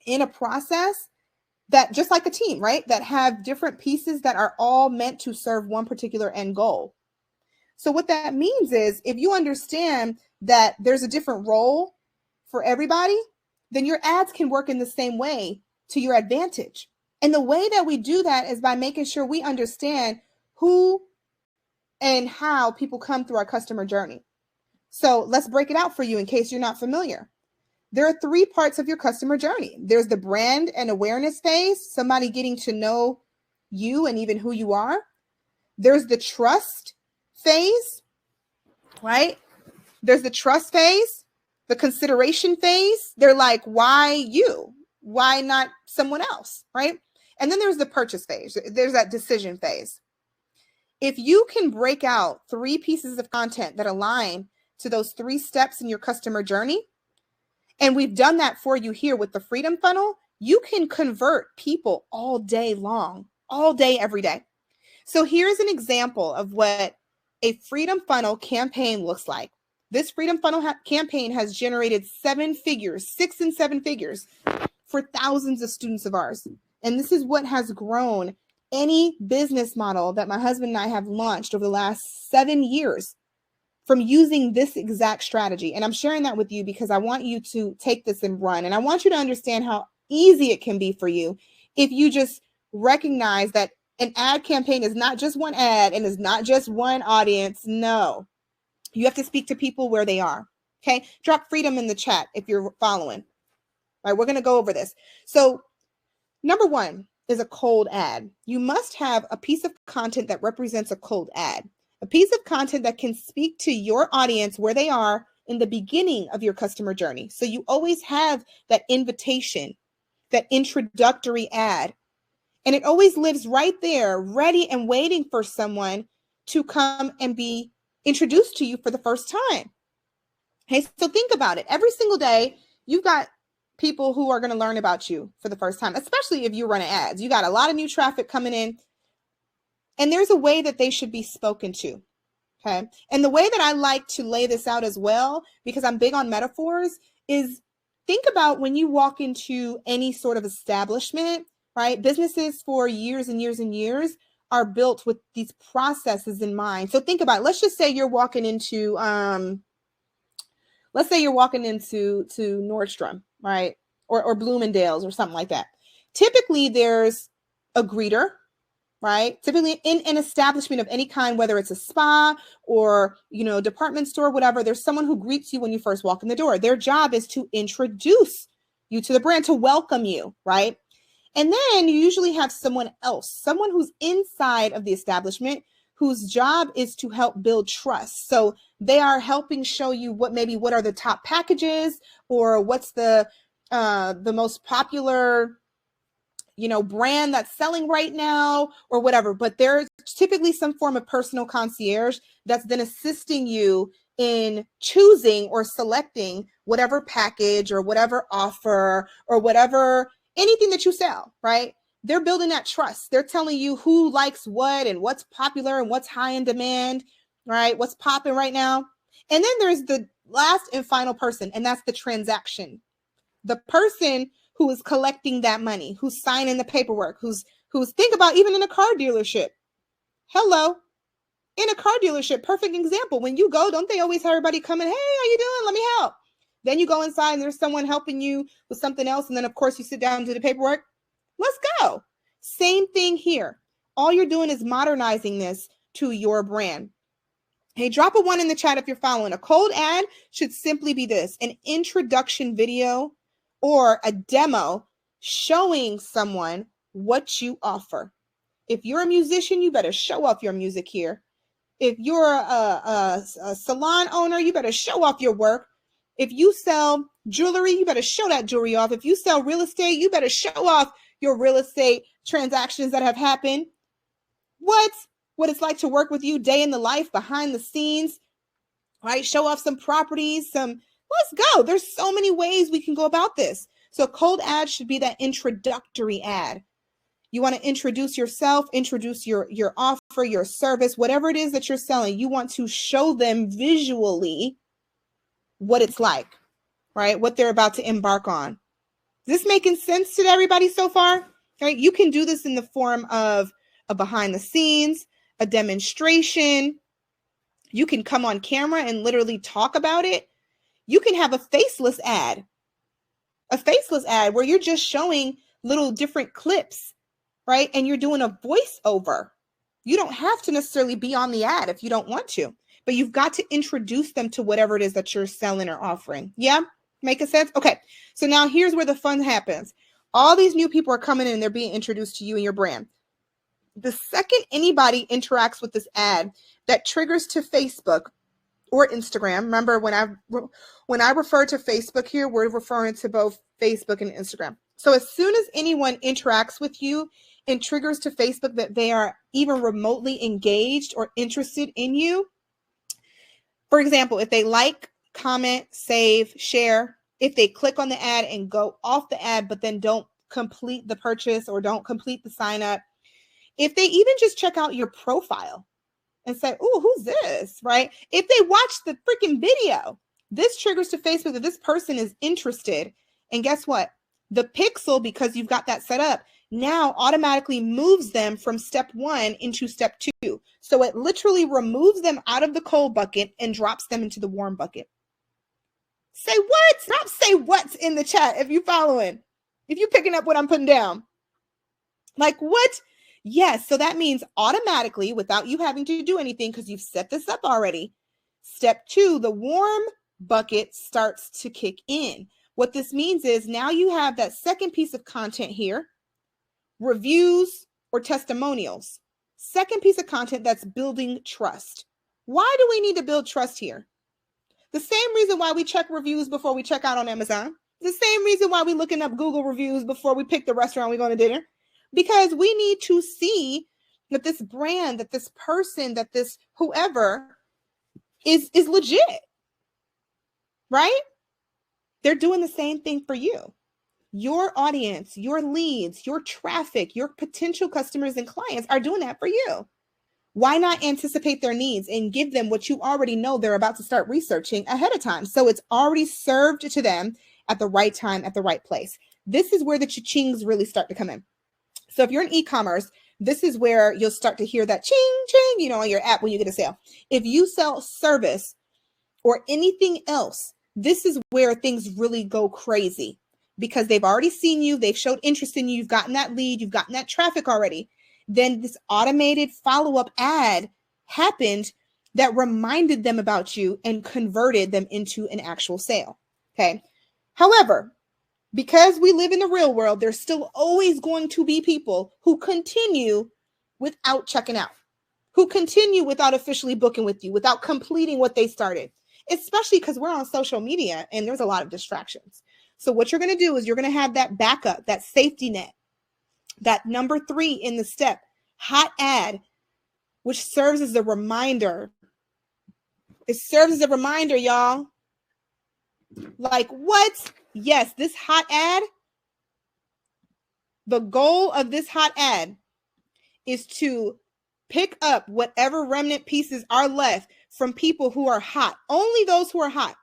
Speaker 1: in a process that, just like a team, right, that have different pieces that are all meant to serve one particular end goal. So what that means is, if you understand that there's a different role for everybody, then your ads can work in the same way to your advantage. And the way that we do that is by making sure we understand who and how people come through our customer journey. So let's break it out for you in case you're not familiar. There are 3 parts of your customer journey. There's the brand and awareness phase, somebody getting to know you and even who you are. There's the trust phase, right? There's the trust phase, the consideration phase. They're like, why you? Why not someone else, right? And then there's the purchase phase. There's that decision phase. If you can break out 3 pieces of content that align to those 3 steps in your customer journey, and we've done that for you here with the Freedom Funnel, you can convert people all day long, all day, every day. So here's an example of what a Freedom Funnel campaign looks like. This Freedom Funnel campaign has generated 7 figures, 6 and 7 figures for thousands of students of ours. And this is what has grown any business model that my husband and I have launched over the last 7 years from using this exact strategy. And I'm sharing that with you because I want you to take this and run. And I want you to understand how easy it can be for you if you just recognize that an ad campaign is not just one ad and is not just one audience. No, you have to speak to people where they are. Okay. Drop freedom in the chat if you're following. All right. We're going to go over this. So number 1 is a cold ad. You must have a piece of content that represents a cold ad, a piece of content that can speak to your audience where they are in the beginning of your customer journey. So you always have that invitation, that introductory ad, and it always lives right there, ready and waiting for someone to come and be introduced to you for the first time. Okay, so think about it. Every single day, you've got people who are going to learn about you for the first time, especially if you're running ads. You got a lot of new traffic coming in, and there's a way that they should be spoken to. Okay. And the way that I like to lay this out as well, because I'm big on metaphors, is think about when you walk into any sort of establishment, right? Businesses for years and years and years are built with these processes in mind. So think about it. Let's just say you're walking into, to Nordstrom, right? Or Bloomingdale's or something like that. Typically there's a greeter, right? Typically in an establishment of any kind, whether it's a spa or, department store, whatever, there's someone who greets you when you first walk in the door. Their job is to introduce you to the brand, to welcome you, right? And then you usually have someone else, someone who's inside of the establishment, whose job is to help build trust. So they are helping show you what are the top packages, or what's the most popular brand that's selling right now, or whatever. But there's typically some form of personal concierge that's then assisting you in choosing or selecting whatever package or whatever offer or whatever, anything that you sell, right? They're building that trust. They're telling you who likes what and what's popular and what's high in demand, right? What's popping right now. And then there's the last and final person, and that's the transaction. The person who is collecting that money, who's signing the paperwork, who's think about even in a car dealership. Hello. In a car dealership, perfect example. When you go, don't they always have everybody coming, hey, how you doing? Let me help. Then you go inside and there's someone helping you with something else. And then of course you sit down and do the paperwork. Let's go. Same thing here. All you're doing is modernizing this to your brand. Hey, drop a 1 in the chat if you're following. A cold ad should simply be this: an introduction video or a demo showing someone what you offer. If you're a musician, you better show off your music here. If you're a salon owner, you better show off your work. If you sell jewelry, you better show that jewelry off. If you sell real estate, you better show off your real estate transactions that have happened. What it's like to work with you, day in the life, behind the scenes, right? Show off some properties, let's go. There's so many ways we can go about this. So cold ad should be that introductory ad. You want to introduce yourself, introduce your offer, your service, whatever it is that you're selling. You want to show them visually what it's like, right? What they're about to embark on. Is this making sense to everybody so far? Right? You can do this in the form of a behind the scenes, a demonstration. You can come on camera and literally talk about it. You can have a faceless ad where you're just showing little different clips, right? And you're doing a voiceover. You don't have to necessarily be on the ad if you don't want to, but you've got to introduce them to whatever it is that you're selling or offering. Yeah? Making sense? Okay. So now here's where the fun happens. All these new people are coming in and they're being introduced to you and your brand. The second anybody interacts with this ad, that triggers to Facebook or Instagram. Remember, when I refer to Facebook here, we're referring to both Facebook and Instagram. So as soon as anyone interacts with you and triggers to Facebook that they are even remotely engaged or interested in you, for example, if they like, comment, save, share, if they click on the ad and go off the ad, but then don't complete the purchase or don't complete the sign up, if they even just check out your profile and say, oh, who's this, right? If they watch the freaking video, this triggers to Facebook that this person is interested. And guess what? The pixel, because you've got that set up, now automatically moves them from step 1 into step 2. So it literally removes them out of the cold bucket and drops them into the warm bucket. Say what? Stop say what's in the chat if you're following. If you're picking up what I'm putting down. Like what? Yes, so that means automatically, without you having to do anything, because you've set this up already, step 2, the warm bucket starts to kick in. What this means is now you have that second piece of content here, reviews or testimonials. Second piece of content that's building trust. Why do we need to build trust here? The same reason why we check reviews before we check out on Amazon. The same reason why we're looking up Google reviews before we pick the restaurant we're going to dinner. Because we need to see that this brand, that this person, that this whoever is legit, right? They're doing the same thing for you. Your audience, your leads, your traffic, your potential customers and clients are doing that for you. Why not anticipate their needs and give them what you already know they're about to start researching ahead of time? So it's already served to them at the right time, at the right place. This is where the cha-chings really start to come in. So if you're in e-commerce, this is where you'll start to hear that ching, ching, on your app when you get a sale. If you sell service or anything else, this is where things really go crazy because they've already seen you. They've showed interest in you. You've gotten that lead. You've gotten that traffic already. Then this automated follow-up ad happened that reminded them about you and converted them into an actual sale. Okay. However, because we live in the real world, there's still always going to be people who continue without checking out, who continue without officially booking with you, without completing what they started, especially because we're on social media and there's a lot of distractions. So what you're going to do is you're going to have that backup, that safety net, that number 3 in the step, hot ad, which serves as a reminder. It serves as a reminder, y'all. Like what? Yes, this hot ad, the goal of this hot ad is to pick up whatever remnant pieces are left from people who are hot. Only those who are hot.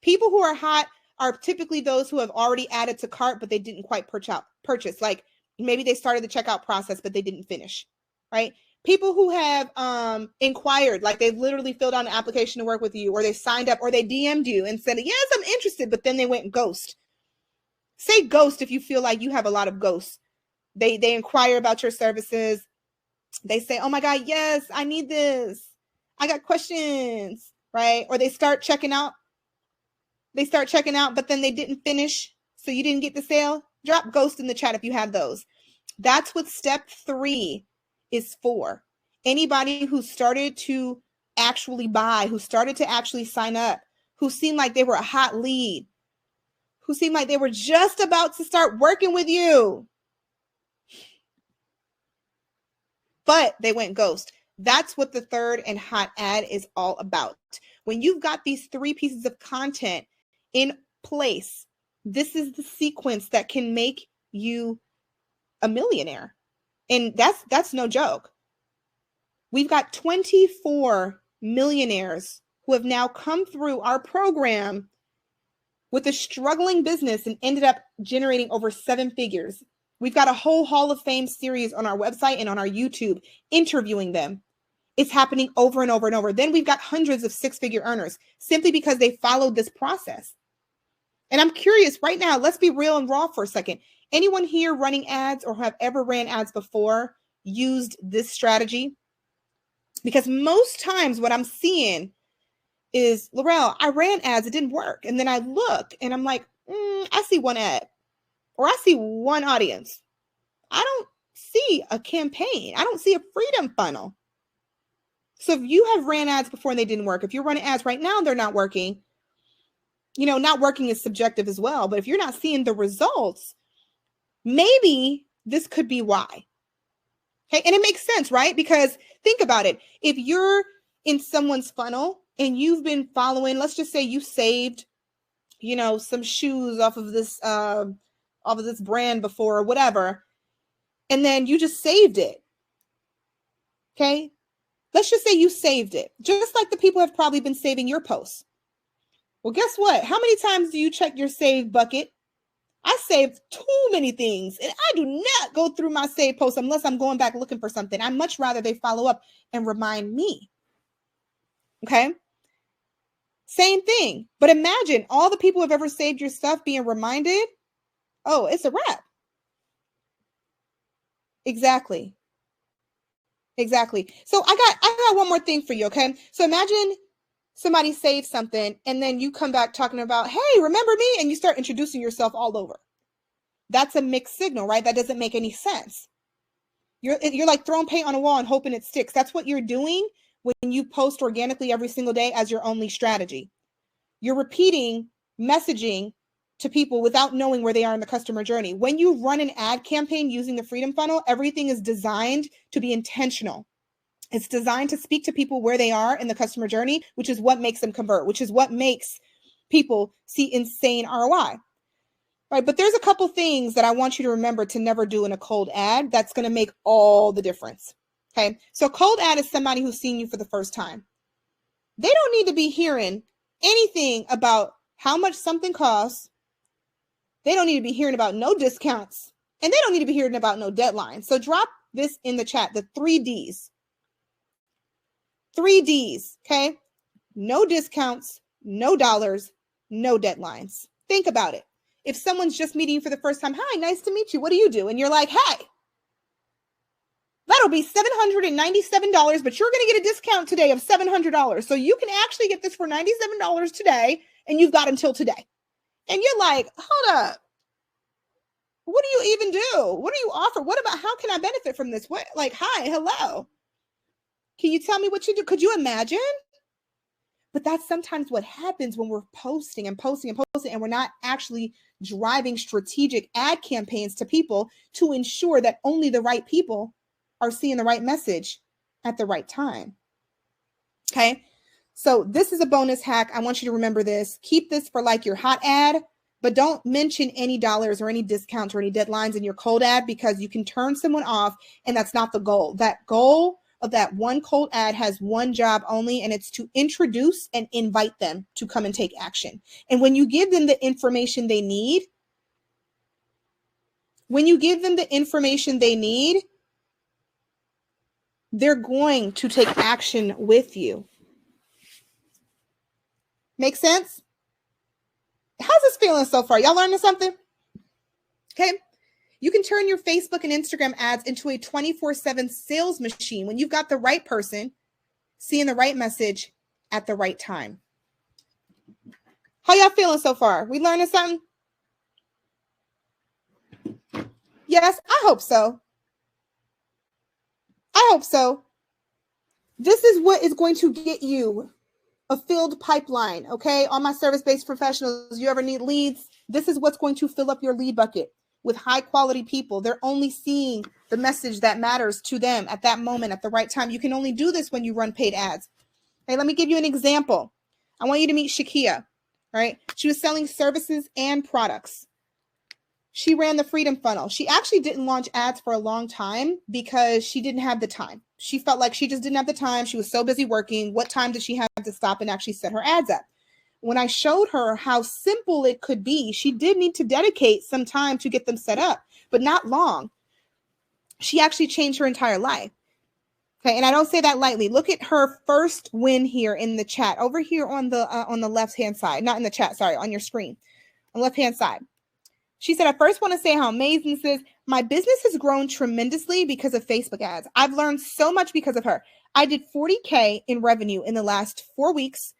Speaker 1: People who are hot are typically those who have already added to cart, but they didn't quite purchase. Like maybe they started the checkout process, but they didn't finish, right? People who have inquired, like they've literally filled out an application to work with you, or they signed up, or they DM'd you and said, yes, I'm interested, but then they went ghost. Say ghost if you feel like you have a lot of ghosts. They inquire about your services. They say, oh my God, yes, I need this. I got questions, right? Or they start checking out. But then they didn't finish. So you didn't get the sale. Drop ghost in the chat if you have those. That's what step 3 is for. Anybody who started to actually buy, who started to actually sign up, who seemed like they were a hot lead, who seemed like they were just about to start working with you, but they went ghost. That's what the third and hot ad is all about. When you've got these 3 pieces of content in place, this is the sequence that can make you a millionaire. And that's no joke. We've got 24 millionaires who have now come through our program with a struggling business and ended up generating over 7 figures. We've got a whole Hall of Fame series on our website and on our YouTube interviewing them. It's happening over and over and over. Then we've got hundreds of 6-figure earners simply because they followed this process. And I'm curious right now, let's be real and raw for a second. Anyone here running ads or have ever ran ads before used this strategy? Because most times what I'm seeing is, Laurel, I ran ads, it didn't work. And then I look and I'm like, I see one ad or I see one audience. I don't see a campaign. I don't see a freedom funnel. So if you have ran ads before and they didn't work, if you're running ads right now, they're not working. Not working is subjective as well. But if you're not seeing the results, maybe this could be why. Okay. And it makes sense, right? Because think about it. If you're in someone's funnel and you've been following, let's just say you saved, some shoes off of this brand before or whatever, and then you just saved it. Okay. Let's just say you saved it, just like the people have probably been saving your posts. Well, guess what? How many times do you check your save bucket? I saved too many things, and I do not go through my save posts unless I'm going back looking for something. I'd much rather they follow up and remind me. Okay? Same thing. But imagine all the people who have ever saved your stuff being reminded, oh, it's a wrap. Exactly. So I got one more thing for you, okay? So imagine somebody saves something and then you come back talking about, hey, remember me? And you start introducing yourself all over. That's a mixed signal, right? That doesn't make any sense. You're like throwing paint on a wall and hoping it sticks. That's what you're doing when you post organically every single day as your only strategy. You're repeating messaging to people without knowing where they are in the customer journey. When you run an ad campaign using the Freedom Funnel, everything is designed to be intentional. It's designed to speak to people where they are in the customer journey, which is what makes them convert, which is what makes people see insane ROI. Right, but there's a couple things that I want you to remember to never do in a cold ad that's going to make all the difference. Okay, so cold ad is somebody who's seeing you for the first time. They don't need to be hearing anything about how much something costs. They don't need to be hearing about no discounts, and they don't need to be hearing about no deadlines. So drop this in the chat, the 3Ds. 3Ds, okay? No discounts, no dollars, no deadlines. Think about it. If someone's just meeting you for the first time, hi, nice to meet you. What do you do? And you're like, hey, that'll be $797, but you're going to get a discount today of $700. So you can actually get this for $97 today, and you've got until today. And you're like, hold up. What do you even do? What do you offer? What about, how can I benefit from this? What, like, hi, hello. Can you tell me what you do? Could you imagine? But that's sometimes what happens when we're posting and posting and posting, and we're not actually driving strategic ad campaigns to people to ensure that only the right people are seeing the right message at the right time. Okay. So this is a bonus hack. I want you to remember this. Keep this for like your hot ad, but don't mention any dollars or any discounts or any deadlines in your cold ad, because you can turn someone off, and that's not the goal. That goal of that one cold ad has one job only, and it's to introduce and invite them to come and take action. And when you give them the information they need, they're going to take action with you. Make sense? How's this feeling so far? Y'all learning something? Okay. You can turn your Facebook and Instagram ads into a 24/7 sales machine when you've got the right person seeing the right message at the right time. How y'all feeling so far? We learning something? Yes, I hope so. I hope so. This is what is going to get you a filled pipeline, okay? All my service-based professionals, you ever need leads? This is what's going to fill up your lead bucket with high quality people. They're only seeing the message that matters to them at that moment, at the right time. You can only do this when you run paid ads. Hey, let me give you an example. I want you to meet Shakia, right? She was selling services and products. She ran the Freedom Funnel. She actually didn't launch ads for a long time because she didn't have the time. She felt like she just didn't have the time. She was so busy working. What time did she have to stop and actually set her ads up? When I showed her how simple it could be, she did need to dedicate some time to get them set up, but not long. She actually changed her entire life. Okay, and I don't say that lightly. Look at her first win here in the chat, over here on the left-hand side, not in the chat, sorry, on your screen, on the left-hand side. She said, I first want to say how amazing this is. My business has grown tremendously because of Facebook ads. I've learned so much because of her. I did $40K in revenue in the last 4 weeks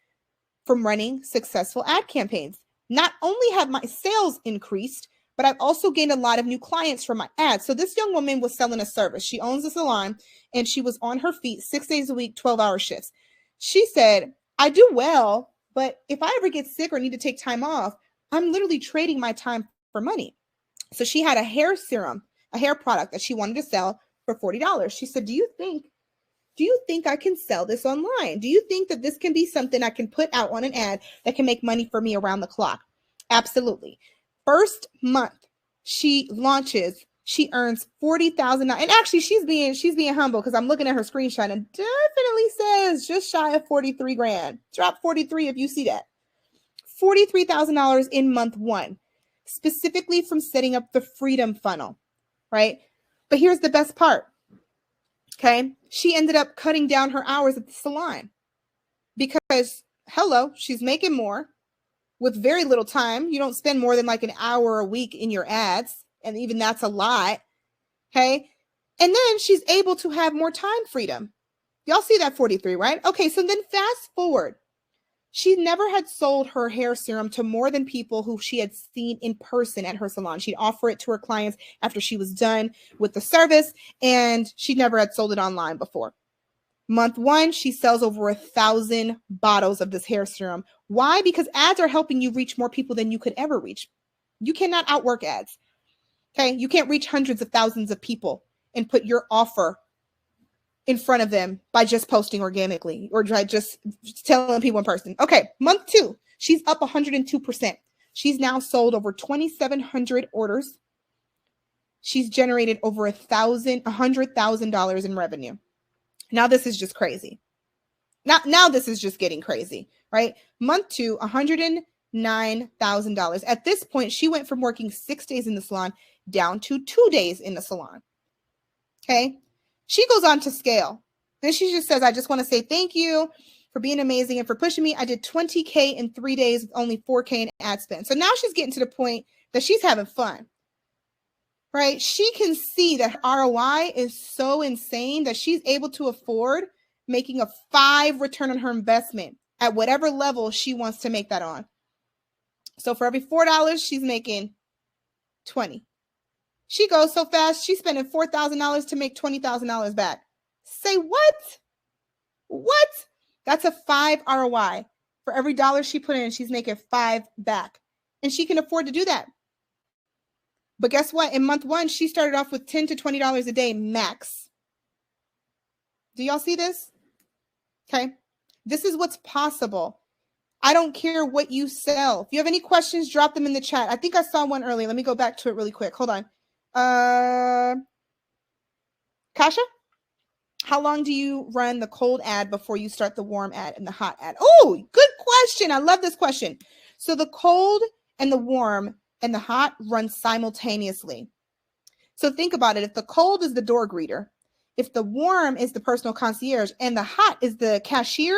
Speaker 1: from running successful ad campaigns. Not only have my sales increased, but I've also gained a lot of new clients from my ads. So this young woman was selling a service. She owns a salon, and she was on her feet 6 days a week, 12-hour shifts. She said, I do well, but if I ever get sick or need to take time off, I'm literally trading my time for money. So she had a hair serum, a hair product that she wanted to sell for $40. She said, do you think I can sell this online? Do you think that this can be something I can put out on an ad that can make money for me around the clock? Absolutely. First month she launches, she earns $40,000. And actually she's being humble, because I'm looking at her screenshot and definitely says just shy of 43 grand. Drop 43 if you see that. $43,000 in month one, specifically from setting up the Freedom Funnel, right? But here's the best part. Okay. She ended up cutting down her hours at the salon because, hello, she's making more with very little time. You don't spend more than like an hour a week in your ads, and even that's a lot. Okay. And then she's able to have more time freedom. Y'all see that 43, right? Okay. So then fast forward. She never had sold her hair serum to more than people who she had seen in person at her salon. She'd offer it to her clients after she was done with the service, and she never had sold it online before. Month one, she sells over 1,000 bottles of this hair serum. Why? Because ads are helping you reach more people than you could ever reach. You cannot outwork ads. Okay. You can't reach hundreds of thousands of people and put your offer in front of them by just posting organically or by just telling people in person. Okay, month two, she's up 102%. She's now sold over 2,700 orders. She's generated over $100,000 in revenue. Now this is just crazy. Now this is just getting crazy, right? Month 2, $109,000. At this point, she went from working 6 days in the salon down to 2 days in the salon. Okay. She goes on to scale. And she just says, I just want to say thank you for being amazing and for pushing me. I did 20K in 3 days with only 4K in ad spend. So now she's getting to the point that she's having fun, right? She can see that ROI is so insane that she's able to afford making a 5 return on her investment at whatever level she wants to make that on. So for every $4, she's making 20. She goes so fast, she's spending $4,000 to make $20,000 back. Say what? What? That's a 5 ROI. For every dollar she put in, she's making 5 back. And she can afford to do that. But guess what? In month 1, she started off with $10 to $20 a day max. Do y'all see this? Okay. This is what's possible. I don't care what you sell. If you have any questions, drop them in the chat. I think I saw one earlier. Let me go back to it really quick. Hold on. Kasha? How long do you run the cold ad before you start the warm ad and the hot ad? Oh, good question. I love this question. So the cold and the warm and the hot run simultaneously. So think about it. If the cold is the door greeter, if the warm is the personal concierge, and the hot is the cashier,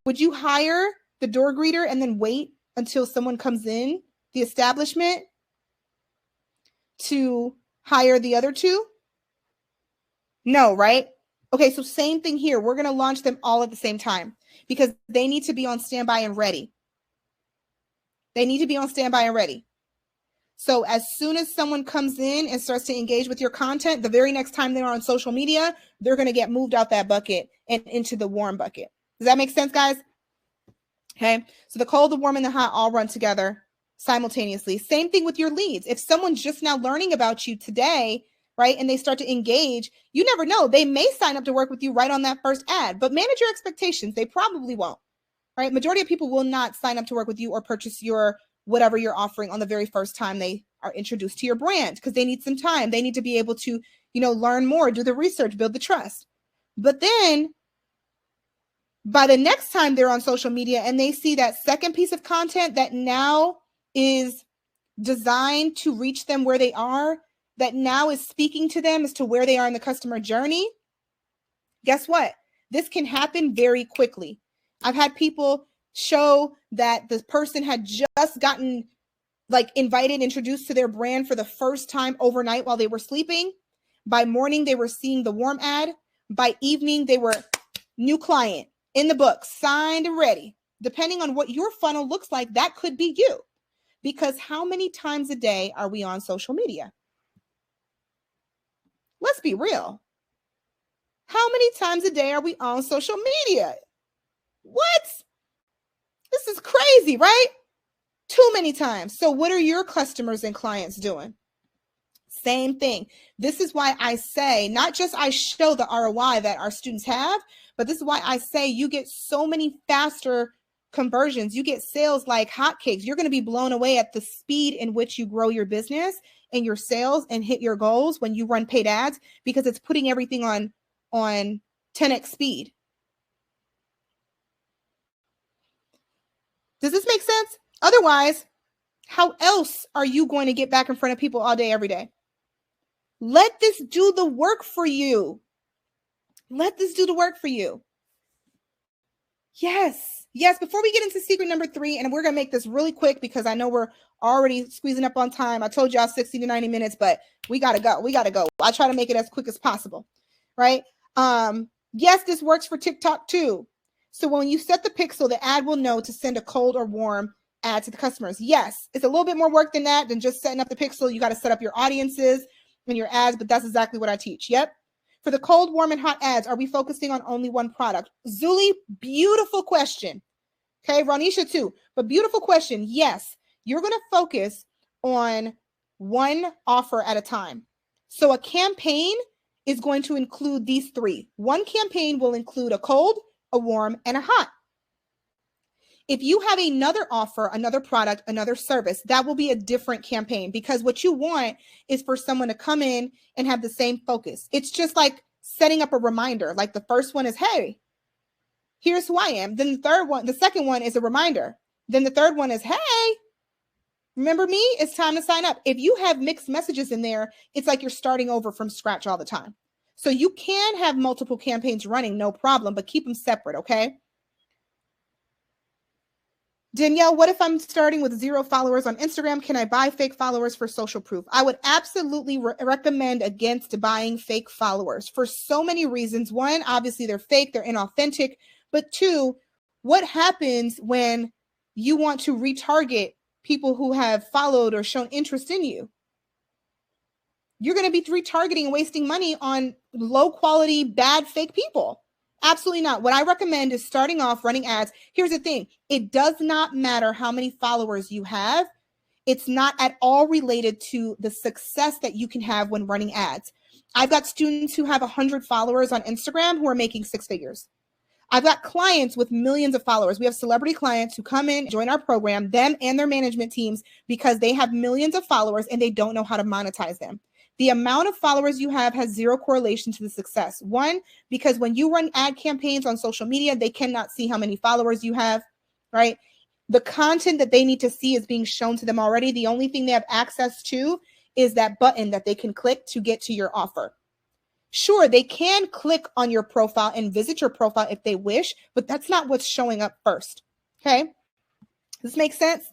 Speaker 1: would you hire the door greeter and then wait until someone comes in the establishment to hire the other two? No, right? Okay, so same thing here. We're going to launch them all at the same time because they need to be on standby and ready. They need to be on standby and ready. So as soon as someone comes in and starts to engage with your content, the very next time they're on social media, they're going to get moved out that bucket and into the warm bucket. Does that make sense, guys? Okay, so the cold, the warm, and the hot all run together simultaneously. Same thing with your leads. If someone's just now learning about you today, right, and they start to engage, you never know. They may sign up to work with you right on that first ad, but manage your expectations. They probably won't, right? Majority of people will not sign up to work with you or purchase your whatever you're offering on the very first time they are introduced to your brand because they need some time. They need to be able to, learn more, do the research, build the trust. But then by the next time they're on social media and they see that second piece of content that now is designed to reach them where they are, that now is speaking to them as to where they are in the customer journey, guess what? This can happen very quickly. I've had people show that this person had just gotten invited, introduced to their brand for the first time overnight while they were sleeping. By morning, they were seeing the warm ad. By evening, they were new client in the book, signed and ready. Depending on what your funnel looks like, that could be you. Because how many times a day are we on social media? Let's be real. How many times a day are we on social media? What? This is crazy, right? Too many times. So what are your customers and clients doing? Same thing. This is why I say, not just I show the ROI that our students have, but this is why I say you get so many faster conversions. You get sales like hotcakes. You're going to be blown away at the speed in which you grow your business and your sales and hit your goals when you run paid ads, because it's putting everything on 10x speed. Does this make sense? Otherwise, how else are you going to get back in front of people all day, every day? Let this do the work for you. Let this do the work for you. Yes. Before we get into secret number 3, and we're going to make this really quick because I know we're already squeezing up on time. I told y'all 60 to 90 minutes, but we got to go. I try to make it as quick as possible, right? Yes, this works for TikTok too. So when you set the pixel, the ad will know to send a cold or warm ad to the customers. Yes, it's a little bit more work than that, than just setting up the pixel. You got to set up your audiences and your ads, but that's exactly what I teach. Yep. For the cold, warm, and hot ads, are we focusing on only one product? Zuli, beautiful question. Okay, Ronisha too, but beautiful question. Yes, you're going to focus on one offer at a time. So a campaign is going to include these 3. One campaign will include a cold, a warm, and a hot. If you have another offer, another product, another service, that will be a different campaign, because what you want is for someone to come in and have the same focus. It's just like setting up a reminder. Like the first one is, hey, here's who I am. Then the second one is a reminder. Then the third one is, hey, remember me? It's time to sign up. If you have mixed messages in there, it's like you're starting over from scratch all the time. So you can have multiple campaigns running, no problem, but keep them separate, okay? Danielle, what if I'm starting with 0 followers on Instagram? Can I buy fake followers for social proof? I would absolutely recommend against buying fake followers for so many reasons. One, obviously they're fake, they're inauthentic. But two, what happens when you want to retarget people who have followed or shown interest in you? You're going to be retargeting and wasting money on low quality, bad, fake people. Absolutely not. What I recommend is starting off running ads. Here's the thing. It does not matter how many followers you have. It's not at all related to the success that you can have when running ads. I've got students who have 100 followers on Instagram who are making 6 figures. I've got clients with millions of followers. We have celebrity clients who come in, join our program, them and their management teams, because they have millions of followers and they don't know how to monetize them. The amount of followers you have has 0 correlation to the success. One, because when you run ad campaigns on social media, they cannot see how many followers you have, right? The content that they need to see is being shown to them already. The only thing they have access to is that button that they can click to get to your offer. Sure, they can click on your profile and visit your profile if they wish, but that's not what's showing up first. Okay? Does this make sense?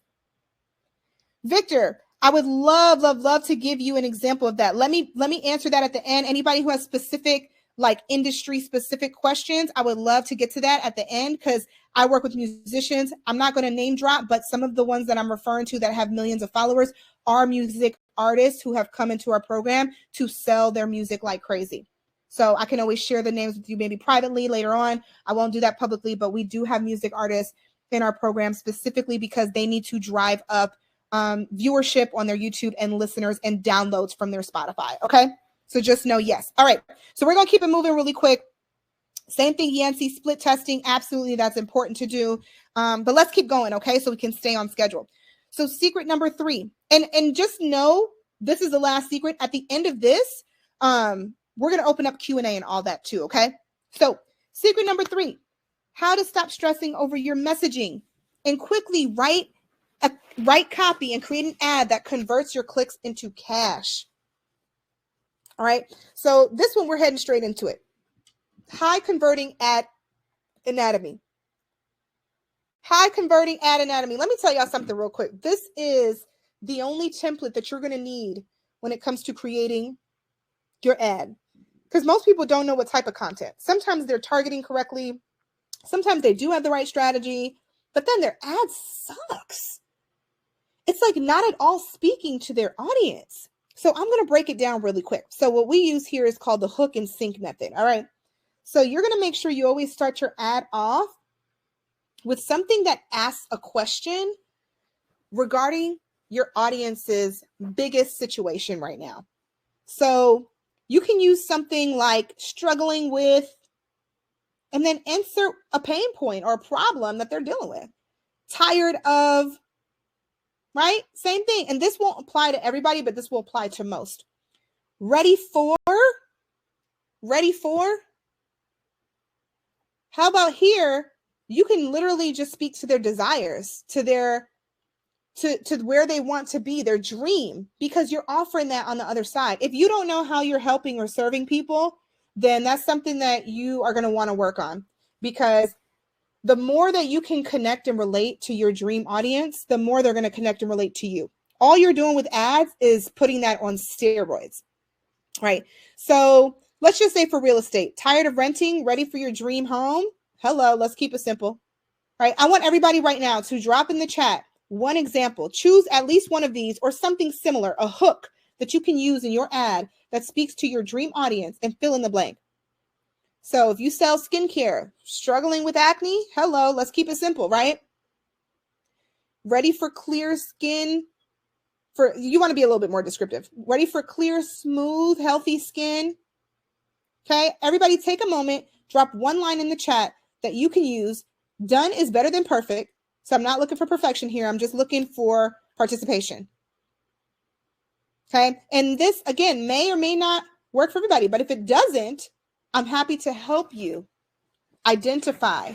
Speaker 1: Victor, I would love to give you an example of that. Let me answer that at the end. Anybody who has specific, like industry specific questions, I would love to get to that at the end, because I work with musicians. I'm not going to name drop, but some of the ones that I'm referring to that have millions of followers are music artists who have come into our program to sell their music like crazy. So I can always share the names with you maybe privately later on. I won't do that publicly, but we do have music artists in our program specifically because they need to drive up viewership on their YouTube and listeners and downloads from their Spotify. Okay. So just know, yes. All right. So we're going to keep it moving really quick. Same thing, Yancy, split testing. Absolutely. That's important to do. But let's keep going. Okay. So we can stay on schedule. So secret number 3, and just know this is the last secret. At the end of this, we're going to open up Q&A and all that too. Okay. So secret number 3, how to stop stressing over your messaging and quickly write copy and create an ad that converts your clicks into cash. All right. So this one, we're heading straight into it. High converting ad anatomy. High converting ad anatomy. Let me tell y'all something real quick. This is the only template that you're going to need when it comes to creating your ad, because most people don't know what type of content. Sometimes they're targeting correctly. Sometimes they do have the right strategy, but then their ad sucks. It's like not at all speaking to their audience. So I'm going to break it down really quick. So what we use here is called the hook and sync method. All right. So you're going to make sure you always start your ad off with something that asks a question regarding your audience's biggest situation right now. So you can use something like struggling with, and then insert a pain point or a problem that they're dealing with. Tired of, right? Same thing. And this won't apply to everybody, but this will apply to most. Ready for? How about here? You can literally just speak to their desires, to their, to where they want to be, their dream, because you're offering that on the other side. If you don't know how you're helping or serving people, then that's something that you are going to want to work on, because the more that you can connect and relate to your dream audience, the more they're going to connect and relate to you. All you're doing with ads is putting that on steroids, right? So let's just say for real estate, tired of renting, ready for your dream home? Hello, let's keep it simple, right? I want everybody right now to drop in the chat one example. Choose at least one of these or something similar, a hook that you can use in your ad that speaks to your dream audience, and fill in the blank. So if you sell skincare, struggling with acne, hello, let's keep it simple, right? Ready for clear skin. You want to be a little bit more descriptive. Ready for clear, smooth, healthy skin. Okay, everybody take a moment, drop one line in the chat that you can use. Done is better than perfect. So I'm not looking for perfection here. I'm just looking for participation. Okay. And this, again, may or may not work for everybody, but if it doesn't, I'm happy to help you identify.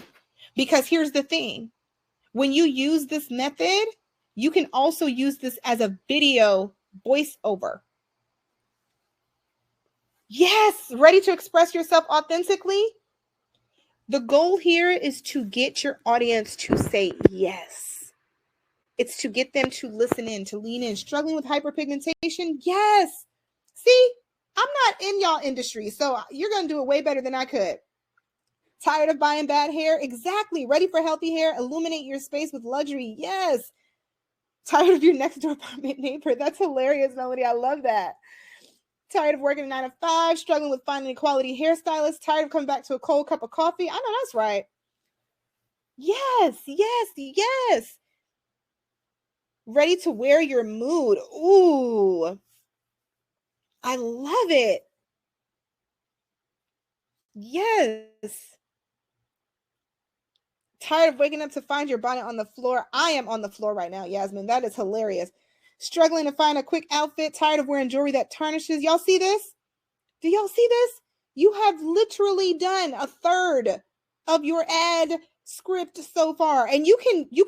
Speaker 1: Because here's the thing. When you use this method, you can also use this as a video voiceover. Yes, ready to express yourself authentically? The goal here is to get your audience to say yes. It's to get them to listen in, to lean in. Struggling with hyperpigmentation? Yes. See, I'm not in y'all industry, so you're going to do it way better than I could. Tired of buying bad hair? Exactly. Ready for healthy hair? Illuminate your space with luxury? Yes. Tired of your next door apartment neighbor? That's hilarious, Melody. I love that. Tired of working 9 to 5, struggling with finding a quality hairstylist, tired of coming back to a cold cup of coffee? I know that's right. Yes, yes, yes. Ready to wear your mood? Ooh, I love it. Yes. Tired of waking up to find your bonnet on the floor? I am on the floor right now, Yasmin. That is hilarious. Struggling to find a quick outfit? Tired of wearing jewelry that tarnishes? Y'all see this? Do y'all see this? You have literally done a third of your ad script so far. And you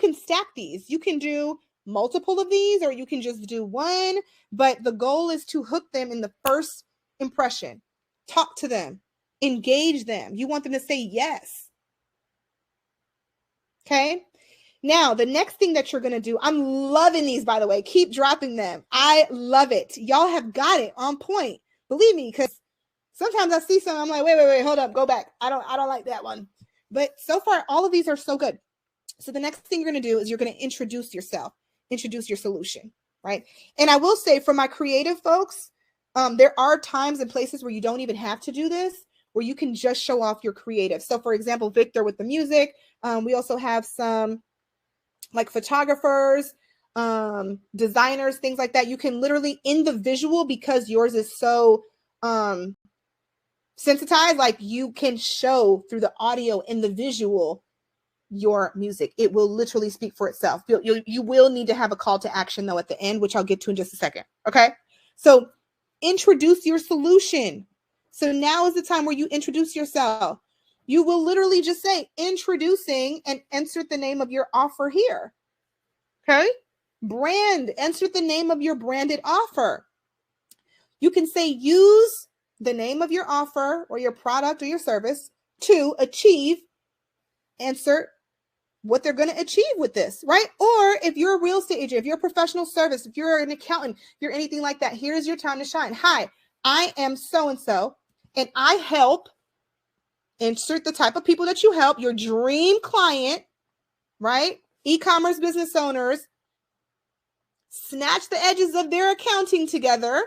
Speaker 1: can stack these. You can do multiple of these, or you can just do one. But the goal is to hook them in the first impression. Talk to them. Engage them. You want them to say yes. Okay? Now, the next thing that you're going to do, I'm loving these, by the way. Keep dropping them. I love it. Y'all have got it on point. Believe me, because sometimes I see some, I'm like, wait, hold up, go back. I don't like that one. But so far, all of these are so good. So the next thing you're going to do is you're going to introduce yourself, introduce your solution, right? And I will say for my creative folks, there are times and places where you don't even have to do this, where you can just show off your creative. So for example, Victor with the music. We also have some like photographers, designers, things like that. You can literally in the visual, because yours is so sensitized, like you can show through the audio and the visual your music. It will literally speak for itself. You will need to have a call to action though at the end, which I'll get to in just a second. Okay. So introduce your solution. So now is the time where you introduce yourself. You will literally just say introducing and insert the name of your offer here. Okay. Brand, insert the name of your branded offer. You can say use the name of your offer or your product or your service to achieve, insert what they're going to achieve with this, right? Or if you're a real estate agent, if you're a professional service, if you're an accountant, if you're anything like that, here's your time to shine. Hi, I am so-and-so, and I help, insert the type of people that you help, your dream client, right? E-commerce business owners, snatch the edges of their accounting together.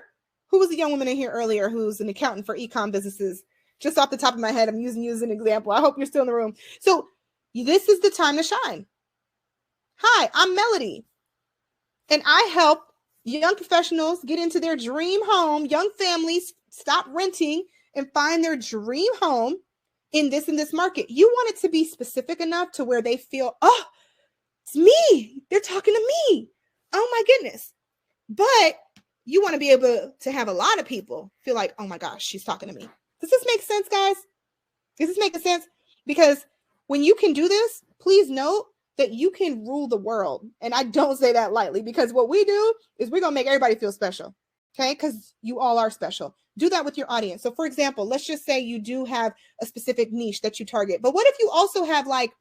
Speaker 1: Who was the young woman in here earlier who's an accountant for e-com businesses? Just off the top of my head, I'm using you as an example. I hope you're still in the room. So this is the time to shine. Hi, I'm Melody, and I help young professionals get into their dream home, young families stop renting and find their dream home in this market. You want it to be specific enough to where they feel, oh, it's me. They're talking to me. Oh my goodness. But you want to be able to have a lot of people feel like, oh my gosh, she's talking to me. Does this make sense, guys? Does this make sense? Because when you can do this, please note that you can rule the world. And I don't say that lightly, because what we do is we're going to make everybody feel special. Okay? Because you all are special. Do that with your audience. So for example, let's just say you do have a specific niche that you target. But what if you also have like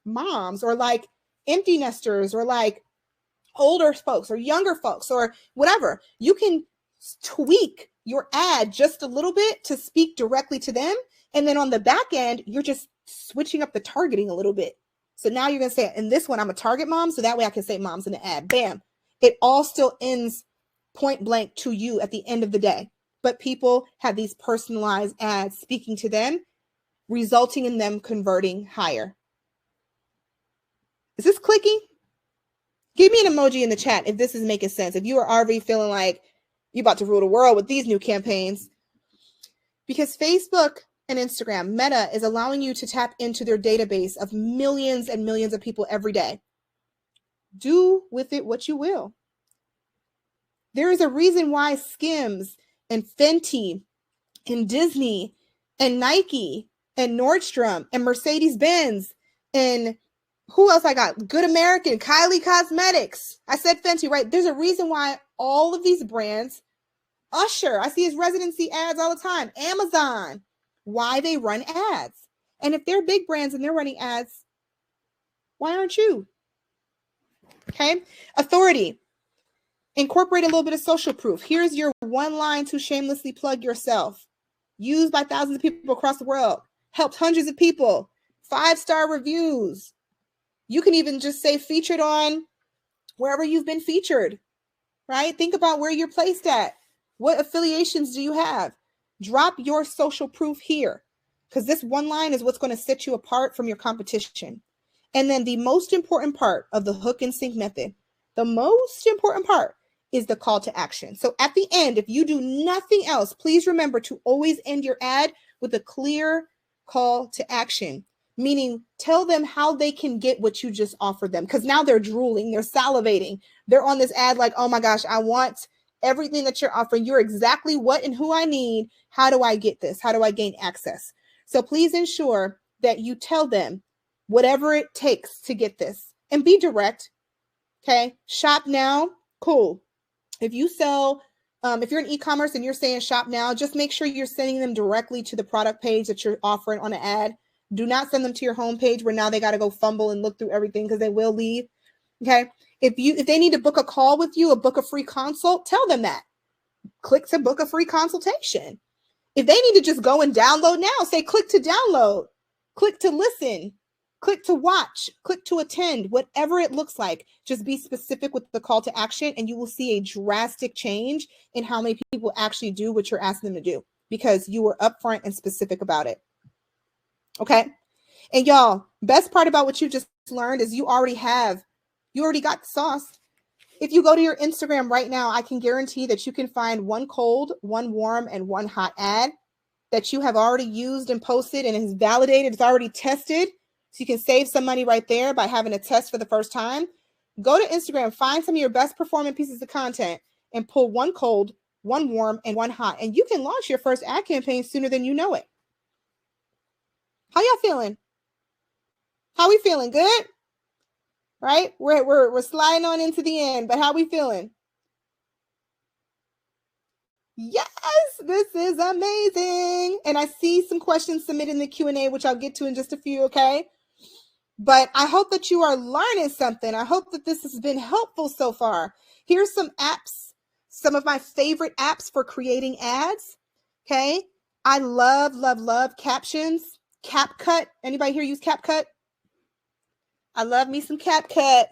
Speaker 1: moms or like empty nesters or like older folks or younger folks or whatever? You can tweak your ad just a little bit to speak directly to them. And then on the back end, you're just switching up the targeting a little bit. So now you're going to say, in this one, I'm a target mom. So that way I can say moms in the ad. Bam. It all still ends point blank to you at the end of the day. But people have these personalized ads speaking to them, resulting in them converting higher. Is this clicking? Give me an emoji in the chat if this is making sense. If you are already feeling like you're about to rule the world with these new campaigns. Because Facebook and Instagram, Meta, is allowing you to tap into their database of millions and millions of people every day. Do with it what you will. There is a reason why Skims and Fenty and Disney and Nike and Nordstrom and Mercedes-Benz and who else I got? Good American, Kylie Cosmetics. I said Fenty, right? There's a reason why all of these brands, Usher, I see his residency ads all the time, Amazon, why they run ads. And if they're big brands and they're running ads, why aren't you? Okay. Authority. Incorporate a little bit of social proof. Here's your one line to shamelessly plug yourself. Used by thousands of people across the world. Helped hundreds of people. 5-star reviews. You can even just say featured on wherever you've been featured, right? Think about where you're placed at. What affiliations do you have? Drop your social proof here, because this one line is what's going to set you apart from your competition. And then the most important part of the hook and sync method, the most important part is the call to action. So at the end, if you do nothing else, please remember to always end your ad with a clear call to action, meaning tell them how they can get what you just offered them. Because now they're drooling, they're salivating. They're on this ad like, oh my gosh, I want everything that you're offering. You're exactly what and who I need. How do I get this? How do I gain access? So please ensure that you tell them whatever it takes to get this and be direct. Okay. Shop now. Cool. If you sell, if you're in e-commerce and you're saying shop now, just make sure you're sending them directly to the product page that you're offering on an ad. Do not send them to your homepage where now they got to go fumble and look through everything because they will leave. Okay. If they need to book a call with you or book a free consult, tell them that. Click to book a free consultation. If they need to just go and download now, say click to download, click to listen, click to watch, click to attend, whatever it looks like. Just be specific with the call to action and you will see a drastic change in how many people actually do what you're asking them to do because you were upfront and specific about it. Okay. And y'all, best part about what you just learned is you already got the sauce. If you go to your Instagram right now, I can guarantee that you can find one cold, one warm, and one hot ad that you have already used and posted and is validated. It's already tested. So you can save some money right there by having a test for the first time. Go to Instagram, find some of your best performing pieces of content and pull one cold, one warm, and one hot. And you can launch your first ad campaign sooner than you know it. How y'all feeling? How we feeling? Good? Right? We're sliding on into the end, but how we feeling? Yes, this is amazing. And I see some questions submitted in the Q&A, which I'll get to in just a few, okay? But I hope that you are learning something. I hope that this has been helpful so far. Here's some apps, some of my favorite apps for creating ads, okay? I love, love, love Captions. CapCut. Anybody here use CapCut? I love me some CapCut.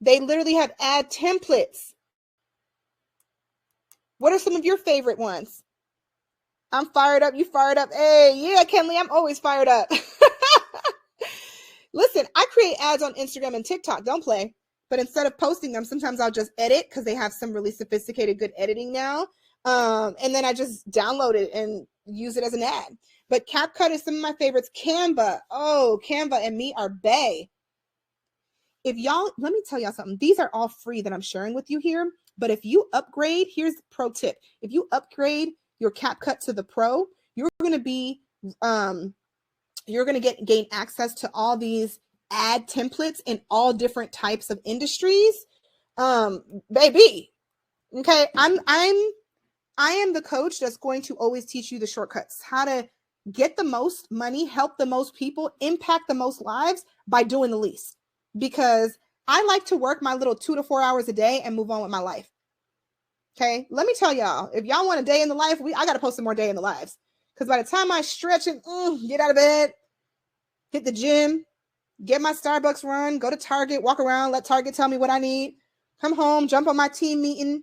Speaker 1: They literally have ad templates. What are some of your favorite ones? I'm fired up. You fired up? Hey, yeah, Kenley, I'm always fired up. Listen, I create ads on Instagram and TikTok. Don't play. But instead of posting them, sometimes I'll just edit because they have some really sophisticated, good editing now. And then I just download it and use it as an ad. But CapCut is some of my favorites. Canva. Oh, Canva and me are bae. If y'all, let me tell y'all something. These are all free that I'm sharing with you here. But if you upgrade, here's the pro tip. If you upgrade your CapCut to the Pro, you're going to be, you're going to gain access to all these ad templates in all different types of industries. Baby. Okay. I am the coach that's going to always teach you the shortcuts, how to get the most money, help the most people, impact the most lives by doing the least. Because I like to work my little 2 to 4 hours a day and move on with my life. Okay. Let me tell y'all, if y'all want a day in the life, I got to post some more day in the lives. Because by the time I stretch and get out of bed, hit the gym, get my Starbucks run, go to Target, walk around, let Target tell me what I need, come home, jump on my team meeting.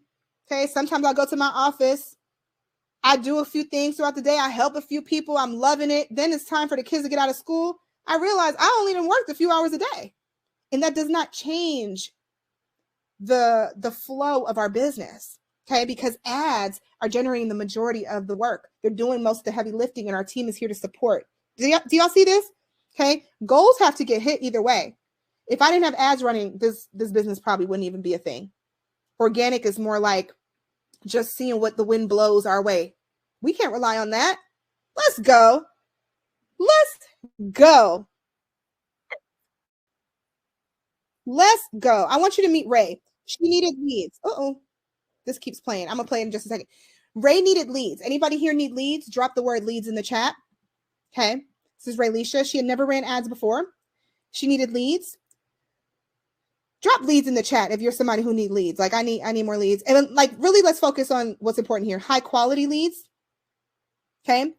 Speaker 1: Okay. Sometimes I'll go to my office. I do a few things throughout the day. I help a few people. I'm loving it. Then it's time for the kids to get out of school. I realize I only even worked a few hours a day. And that does not change the flow of our business, okay? Because ads are generating the majority of the work. They're doing most of the heavy lifting, and our team is here to support. Do y'all see this? Okay, goals have to get hit either way. If I didn't have ads running, this business probably wouldn't even be a thing. Organic is more like just seeing what the wind blows our way. We can't rely on that. Let's go. Let's go. Let's go. I want you to meet Ray. She needed leads. Uh-oh. This keeps playing. I'm going to play it in just a second. Ray needed leads. Anybody here need leads? Drop the word leads in the chat. Okay. This is Raylisha. She had never ran ads before. She needed leads. Drop leads in the chat if you're somebody who need leads. Like I need more leads. And like really let's focus on what's important here. High quality leads. Okay.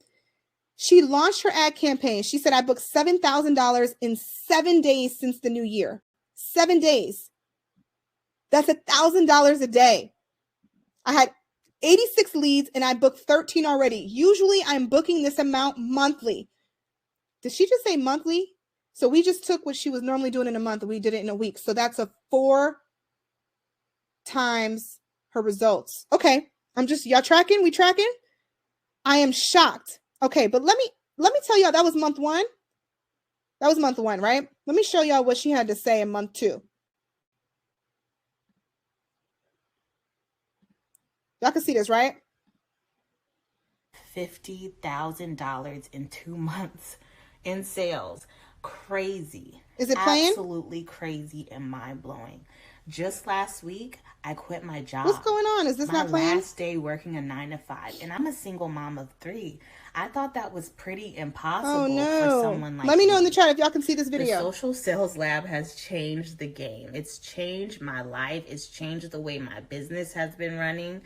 Speaker 1: She launched her ad campaign. She said, I booked $7,000 in 7 days since the new year. 7 days. That's $1,000 a day. I had 86 leads and I booked 13 already. Usually I'm booking this amount monthly. Did she just say monthly? So we just took what she was normally doing in a month and we did it in a week. So that's a 4 times her results. Okay. Y'all tracking? We tracking? I am shocked. Okay, but let me tell y'all that was month 1. That was month 1, right? Let me show y'all what she had to say in month 2. Y'all can see this, right?
Speaker 2: $50,000 in 2 months in sales. Crazy.
Speaker 1: Is it playing?
Speaker 2: Absolutely crazy and mind-blowing. Just last week, I quit my job.
Speaker 1: What's going on? Is this not playing?
Speaker 2: My last day working a 9 to 5, and I'm a single mom of 3. I thought that was pretty impossible for someone like me.
Speaker 1: Let me know in the chat if y'all can see this video.
Speaker 2: The Social Sales Lab has changed the game. It's changed my life. It's changed the way my business has been running.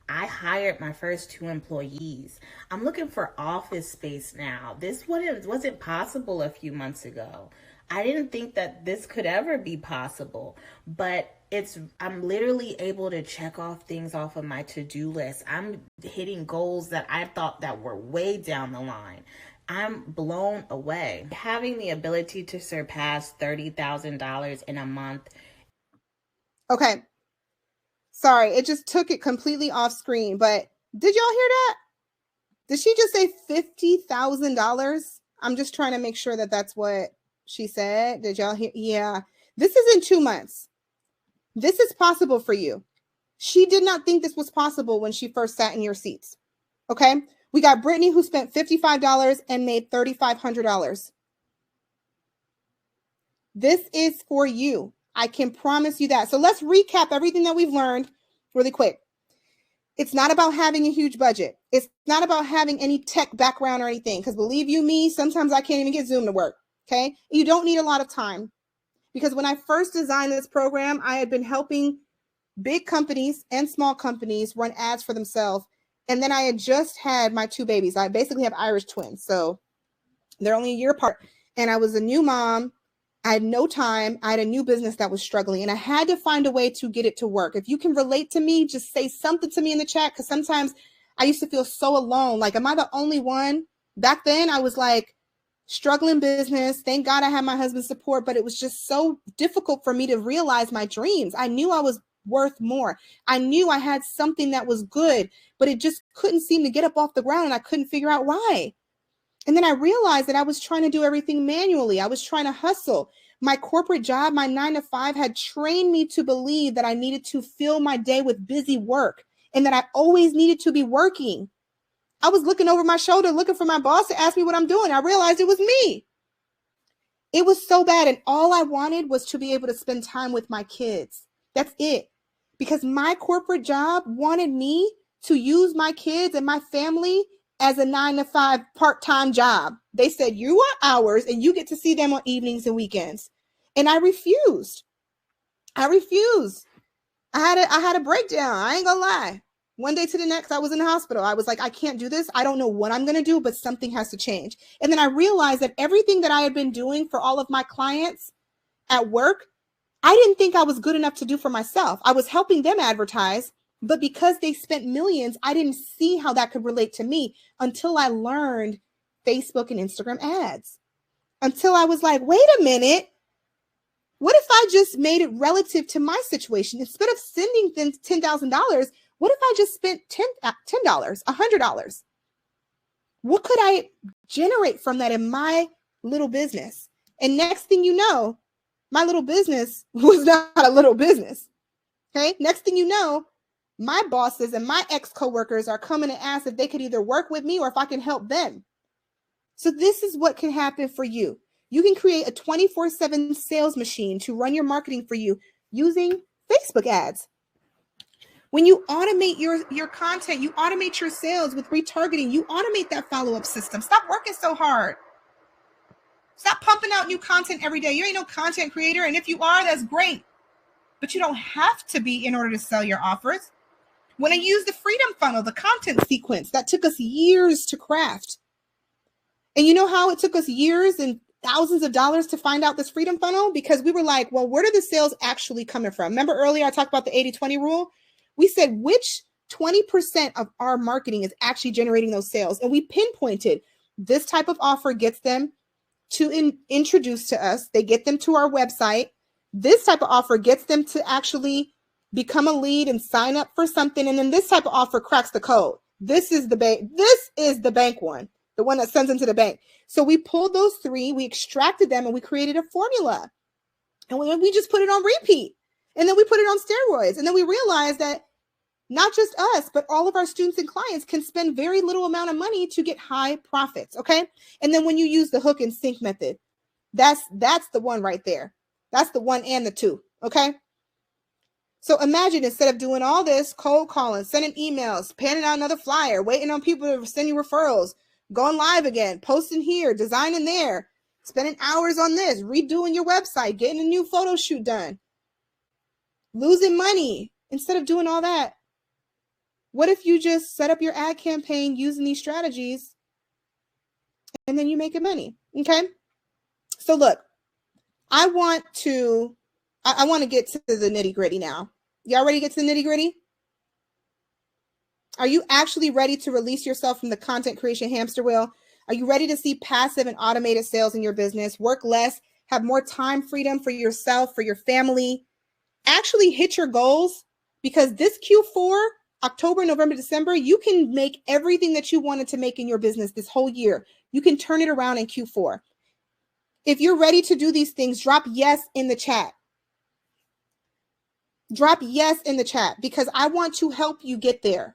Speaker 2: I hired my first 2 employees. I'm looking for office space now. This wasn't possible a few months ago. I didn't think that this could ever be possible, but I'm literally able to check off things off of my to-do list. I'm hitting goals that I thought that were way down the line. I'm blown away. Having the ability to surpass $30,000 in a month.
Speaker 1: Okay. Sorry, it just took it completely off screen, but did y'all hear that? Did she just say $50,000? I'm just trying to make sure that that's what she said. Did y'all hear? Yeah. This is in 2 months. This is possible for you. She did not think this was possible when she first sat in your seats. Okay. We got Brittany who spent $55 and made $3,500. This is for you. I can promise you that. So let's recap everything that we've learned really quick. It's not about having a huge budget. It's not about having any tech background or anything. Because believe you me, sometimes I can't even get Zoom to work. Okay. You don't need a lot of time. Because when I first designed this program, I had been helping big companies and small companies run ads for themselves. And then I had just had my 2 babies. I basically have Irish twins. So they're only a year apart. And I was a new mom. I had no time. I had a new business that was struggling. And I had to find a way to get it to work. If you can relate to me, just say something to me in the chat. Because sometimes I used to feel so alone. Like, am I the only one? Back then, I was like, struggling business. Thank God I had my husband's support, but it was just so difficult for me to realize my dreams. I knew I was worth more. I knew I had something that was good, but it just couldn't seem to get up off the ground and I couldn't figure out why. And then I realized that I was trying to do everything manually. I was trying to hustle. My corporate job, my 9 to 5 had trained me to believe that I needed to fill my day with busy work and that I always needed to be working. I was looking over my shoulder, looking for my boss to ask me what I'm doing. I realized it was me. It was so bad. And all I wanted was to be able to spend time with my kids. That's it. Because my corporate job wanted me to use my kids and my family as a 9 to 5 part-time job. They said, you are ours and you get to see them on evenings and weekends. And I refused. I had a breakdown. I ain't gonna lie. One day to the next, I was in the hospital. I was like, I can't do this. I don't know what I'm going to do, but something has to change. And then I realized that everything that I had been doing for all of my clients at work, I didn't think I was good enough to do for myself. I was helping them advertise, but because they spent millions, I didn't see how that could relate to me until I learned Facebook and Instagram ads. Until I was like, wait a minute. What if I just made it relative to my situation? Instead of sending them $10,000, what if I just spent $10, $100? What could I generate from that in my little business? And next thing you know, my little business was not a little business. Okay. Next thing you know, my bosses and my ex-coworkers are coming to ask if they could either work with me or if I can help them. So this is what can happen for you. You can create a 24/7 sales machine to run your marketing for you using Facebook ads. When you automate your content, you automate your sales with retargeting, you automate that follow-up system. Stop working so hard. Stop pumping out new content every day. You ain't no content creator, and if you are, that's great. But you don't have to be in order to sell your offers. When I use the freedom funnel, the content sequence, that took us years to craft. And you know how it took us years and thousands of dollars to find out this freedom funnel? Because we were like, well, where are the sales actually coming from? Remember earlier I talked about the 80-20 rule? We said which 20% of our marketing is actually generating those sales. And we pinpointed this type of offer gets them to introduce to us. They get them to our website. This type of offer gets them to actually become a lead and sign up for something. And then this type of offer cracks the code. This is the bank. This is the bank one, the one that sends them to the bank. So we pulled those three, we extracted them, and we created a formula. And we just put it on repeat. And then we put it on steroids. And then we realized that not just us, but all of our students and clients can spend very little amount of money to get high profits. Okay. And then when you use the hook and sync method, that's the one right there. That's the one and the two. Okay. So imagine instead of doing all this cold calling, sending emails, panning out another flyer, waiting on people to send you referrals, going live again, posting here, designing there, spending hours on this, redoing your website, getting a new photo shoot done, losing money. Instead of doing all that, what if you just set up your ad campaign using these strategies and then you make it money? Okay. So look, I want to get to the nitty gritty now. Y'all ready to get to the nitty gritty? Are you actually ready to release yourself from the content creation hamster wheel? Are you ready to see passive and automated sales in your business? Work less, have more time freedom for yourself, for your family, actually hit your goals? Because this Q4, October, November, December, you can make everything that you wanted to make in your business this whole year. You can turn it around in Q4. If you're ready to do these things, drop yes in the chat. Drop yes in the chat because I want to help you get there.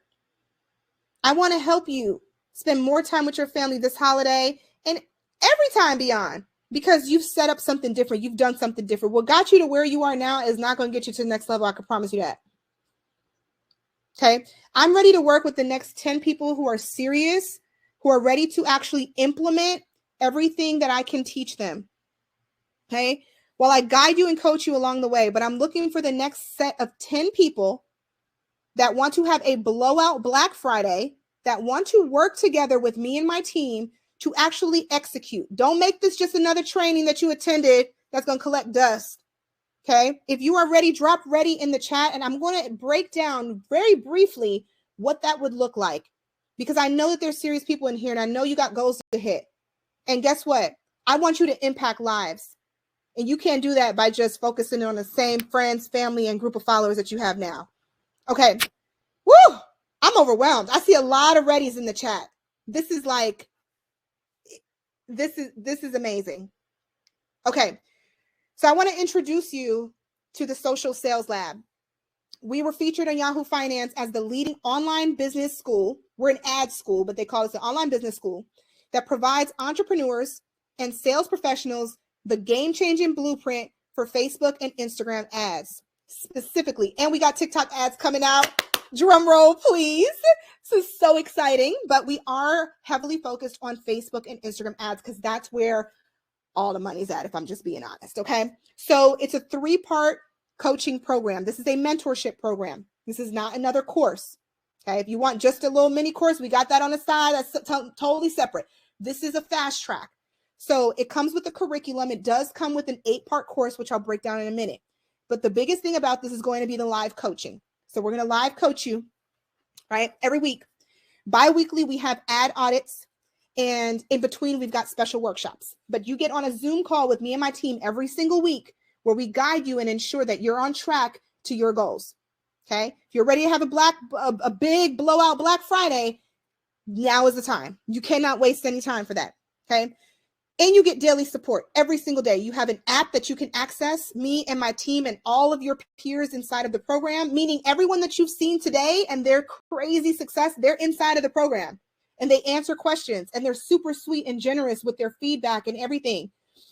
Speaker 1: I want to help you spend more time with your family this holiday and every time beyond because you've set up something different. You've done something different. What got you to where you are now is not going to get you to the next level. I can promise you that. Okay. I'm ready to work with the next 10 people who are serious, who are ready to actually implement everything that I can teach them. Okay. Well, I guide you and coach you along the way, but I'm looking for the next set of 10 people that want to have a blowout Black Friday, that want to work together with me and my team to actually execute. Don't make this just another training that you attended that's going to collect dust. Okay. If you are ready, drop ready in the chat. And I'm going to break down very briefly what that would look like because I know that there's serious people in here and I know you got goals to hit. And guess what? I want you to impact lives. And you can't do that by just focusing on the same friends, family, and group of followers that you have now. Okay. Woo! I'm overwhelmed. I see a lot of readies in the chat. This is amazing. Okay. So I want to introduce you to the Social Sales Lab. We were featured on Yahoo Finance as the leading online business school. We're an ad school, but they call us an online business school that provides entrepreneurs and sales professionals the game-changing blueprint for Facebook and Instagram ads specifically. And we got TikTok ads coming out. Drum roll, please. This is so exciting, but we are heavily focused on Facebook and Instagram ads because that's where all the money's at, if I'm just being honest. Okay. So it's a 3-part coaching program. This is a mentorship program. This is not another course. Okay. If you want just a little mini course, we got that on the side. That's totally separate. This is a fast track. So it comes with a curriculum. It does come with an 8-part course, which I'll break down in a minute. But the biggest thing about this is going to be the live coaching. So we're going to live coach you, right? Every week. Bi-weekly, we have ad audits. And in between, we've got special workshops. But you get on a Zoom call with me and my team every single week where we guide you and ensure that you're on track to your goals. Okay? If you're ready to have a big blowout Black Friday, now is the time. You cannot waste any time for that. Okay? And you get daily support every single day. You have an app that you can access, me and my team and all of your peers inside of the program, meaning everyone that you've seen today and their crazy success, they're inside of the program and they answer questions and they're super sweet and generous with their feedback and everything.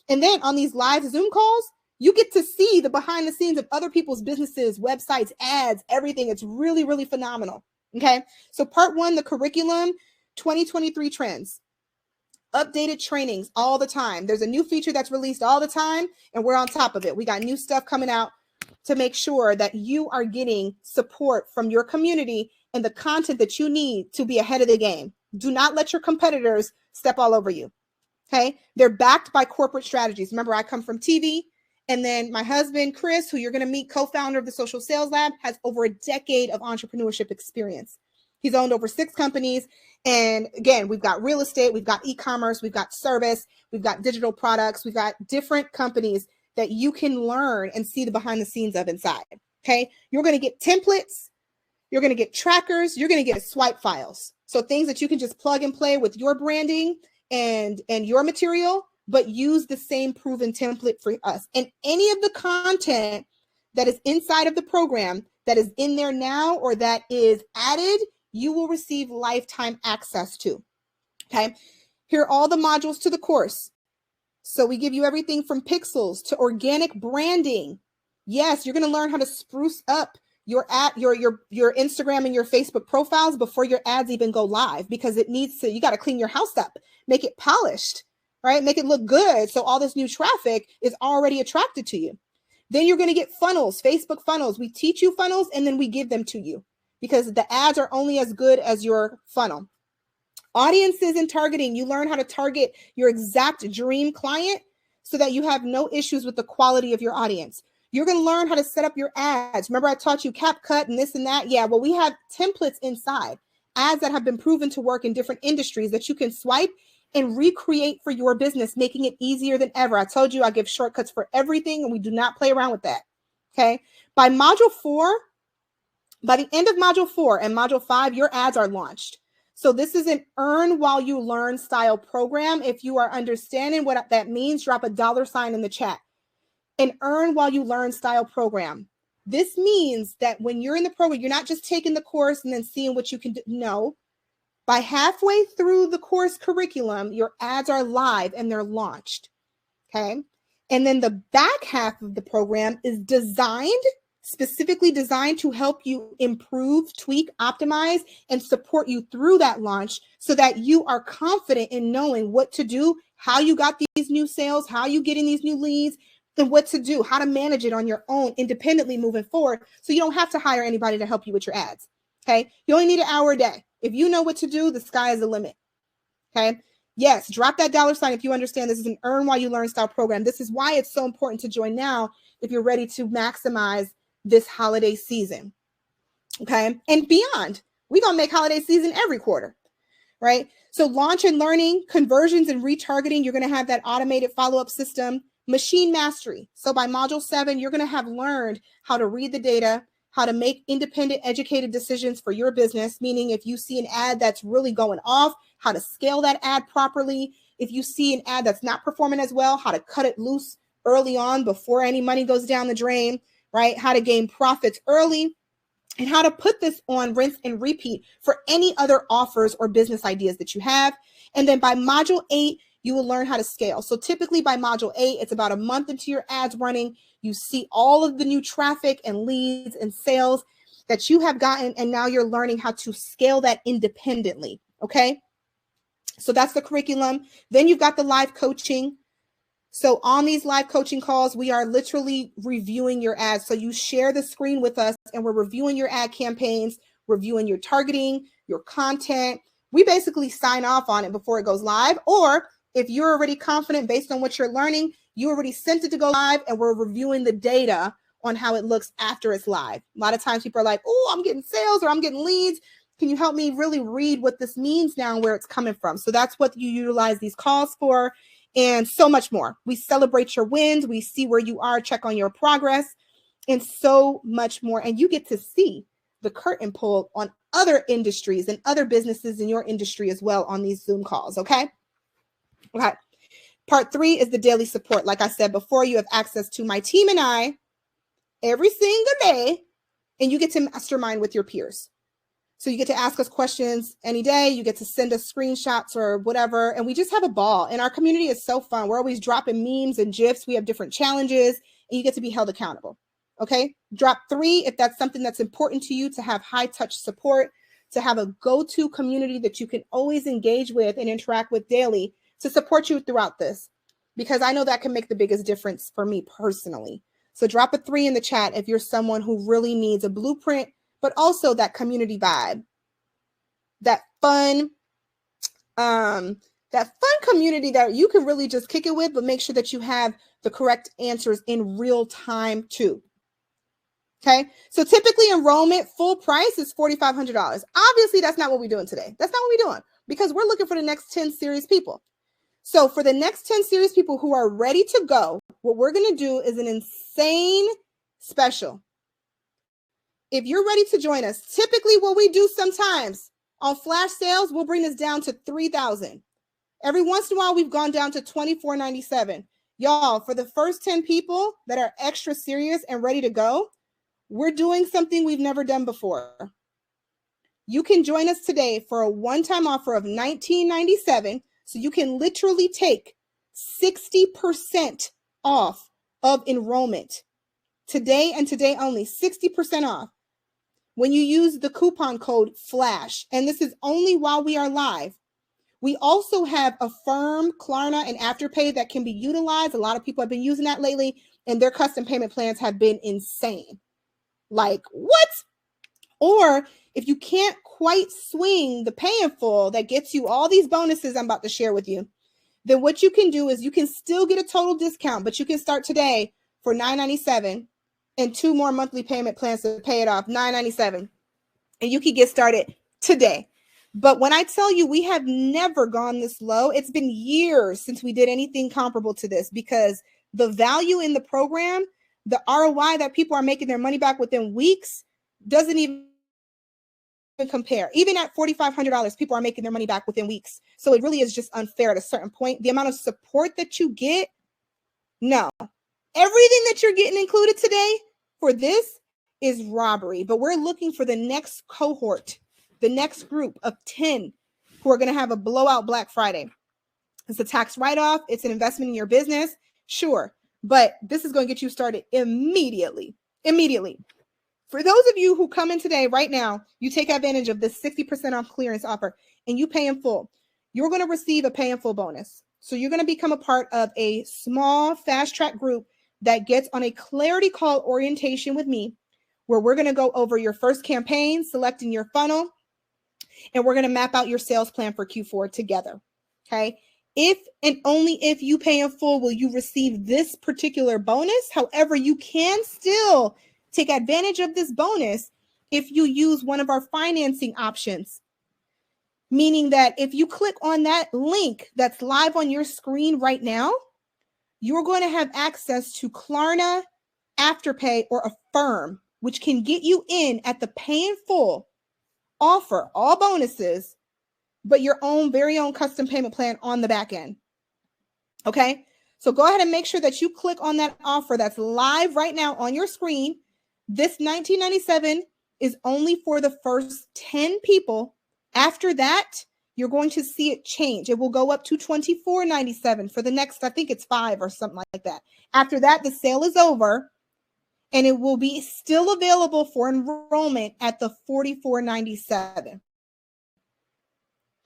Speaker 1: And then on these live Zoom calls, you get to see the behind the scenes of other people's businesses, websites, ads, everything. It's really, really phenomenal. Okay. So part one, the curriculum, 2023 trends. Updated trainings all the time. There's a new feature that's released all the time, and we're on top of it. We got new stuff coming out to make sure that you are getting support from your community and the content that you need to be ahead of the game. Do not let your competitors step all over you. Okay. They're backed by corporate strategies. Remember, I come from TV, and then my husband, Chris, who you're going to meet, co-founder of the Social Sales Lab, has over a decade of entrepreneurship experience. He's owned over 6 companies. And again, we've got real estate, we've got e-commerce, we've got service, we've got digital products, we've got different companies that you can learn and see the behind the scenes of inside. Okay. You're going to get templates. You're going to get trackers. You're going to get swipe files. So things that you can just plug and play with your branding and your material, but use the same proven template for us. And any of the content that is inside of the program that is in there now or that is added, you will receive lifetime access to. Okay. Here are all the modules to the course. So we give you everything from pixels to organic branding. Yes, you're going to learn how to spruce up your Instagram and your Facebook profiles before your ads even go live, because it needs to, you got to clean your house up, make it polished, right? Make it look good. So all this new traffic is already attracted to you. Then you're going to get funnels, Facebook funnels. We teach you funnels and then we give them to you, because the ads are only as good as your funnel. Audiences and targeting. You learn how to target your exact dream client so that you have no issues with the quality of your audience. You're going to learn how to set up your ads. Remember, I taught you CapCut and this and that. Yeah, well, we have templates inside, ads that have been proven to work in different industries that you can swipe and recreate for your business, making it easier than ever. I told you I give shortcuts for everything, and we do not play around with that. Okay. By the end of module 4 and module 5, your ads are launched. So this is an earn while you learn style program. If you are understanding what that means, drop a $sign in the chat. An earn while you learn style program. This means that when you're in the program, you're not just taking the course and then seeing what you can do. No, by halfway through the course curriculum, your ads are live and they're launched. Okay. And then the back half of the program is specifically designed to help you improve, tweak, optimize, and support you through that launch so that you are confident in knowing what to do, how you got these new sales, how you getting these new leads, and what to do, how to manage it on your own independently moving forward, so you don't have to hire anybody to help you with your ads. Okay. You only need an hour a day. If you know what to do, the sky is the limit. Okay. Yes, drop that $sign if you understand this is an earn while you learn style program. This is why it's so important to join now if you're ready to maximize this holiday season. Okay. And beyond, we're going to make holiday season every quarter, right? So launch and learning, conversions and retargeting, you're going to have that automated follow-up system, machine mastery. So by module 7, you're going to have learned how to read the data, how to make independent, educated decisions for your business, meaning if you see an ad that's really going off, how to scale that ad properly. If you see an ad that's not performing as well, how to cut it loose early on before any money goes down the drain, right? How to gain profits early, and how to put this on rinse and repeat for any other offers or business ideas that you have. And then by module 8, you will learn how to scale. So typically by module 8, it's about a month into your ads running. You see all of the new traffic and leads and sales that you have gotten, and now you're learning how to scale that independently. Okay. So that's the curriculum. Then you've got the live coaching. So on these live coaching calls, we are literally reviewing your ads. So you share the screen with us and we're reviewing your ad campaigns, reviewing your targeting, your content. We basically sign off on it before it goes live. Or if you're already confident based on what you're learning, you already sent it to go live and we're reviewing the data on how it looks after it's live. A lot of times people are like, oh, I'm getting sales or I'm getting leads. Can you help me really read what this means now and where it's coming from? So that's what you utilize these calls for. And so much more. We celebrate your wins. We see where you are, check on your progress, and so much more. And you get to see the curtain pulled on other industries and other businesses in your industry as well on these Zoom calls. Okay. Okay. Part 3 is the daily support. Like I said before, you have access to my team and I every single day, and you get to mastermind with your peers. So you get to ask us questions any day. You get to send us screenshots or whatever. And we just have a ball. And our community is so fun. We're always dropping memes and GIFs. We have different challenges, and you get to be held accountable. Okay. Drop 3 if that's something that's important to you, to have high touch support, to have a go-to community that you can always engage with and interact with daily to support you throughout this, because I know that can make the biggest difference for me personally. So drop a 3 in the chat if you're someone who really needs a blueprint, but also that community vibe, that fun community that you can really just kick it with, but make sure that you have the correct answers in real time too. Okay, so typically enrollment full price is $4,500. Obviously, that's not what we're doing today. That's not what we're doing, because we're looking for the next 10 serious people. So for the next 10 serious people who are ready to go, what we're going to do is an insane special. If you're ready to join us, typically what we do sometimes on flash sales, we'll bring this down to $3,000. Every once in a while, we've gone down to $2,497. Y'all, for the first 10 people that are extra serious and ready to go, we're doing something we've never done before. You can join us today for a one-time offer of $19.97. So you can literally take 60% off of enrollment today and today only, 60% off when you use the coupon code FLASH. And this is only while we are live. We also have Affirm, Klarna, and Afterpay that can be utilized. A lot of people have been using that lately, and their custom payment plans have been insane. Like, what? Or if you can't quite swing the pay in full that gets you all these bonuses I'm about to share with you, then what you can do is you can still get a total discount, but you can start today for $9.97 and 2 more monthly payment plans to pay it off, $9.97. And you can get started today. But when I tell you we have never gone this low, it's been years since we did anything comparable to this, because the value in the program, the ROI that people are making their money back within weeks, doesn't even compare. Even at $4,500, people are making their money back within weeks. So it really is just unfair at a certain point. The amount of support that you get, no. Everything that you're getting included today for this is robbery. But we're looking for the next cohort, the next group of 10 who are going to have a blowout Black Friday. It's a tax write-off. It's an investment in your business. Sure. But this is going to get you started immediately. Immediately. For those of you who come in today, right now, you take advantage of this 60% off clearance offer and you pay in full, you're going to receive a pay in full bonus. So you're going to become a part of a small fast track group that gets on a clarity call orientation with me, where we're going to go over your first campaign, selecting your funnel, and we're going to map out your sales plan for Q4 together. Okay. If and only if you pay in full will you receive this particular bonus. However, you can still take advantage of this bonus if you use one of our financing options. Meaning that if you click on that link that's live on your screen right now, you're going to have access to Klarna, Afterpay, or Affirm, which can get you in at the pay in full offer, all bonuses, but your own very own custom payment plan on the back end. Okay, so go ahead and make sure that you click on that offer that's live right now on your screen. This $19.97 is only for the first 10 people. After that, you're going to see it change. It will go up to $24.97 for the next, I think it's 5 or something like that. After that, the sale is over, and it will be still available for enrollment at the $44.97.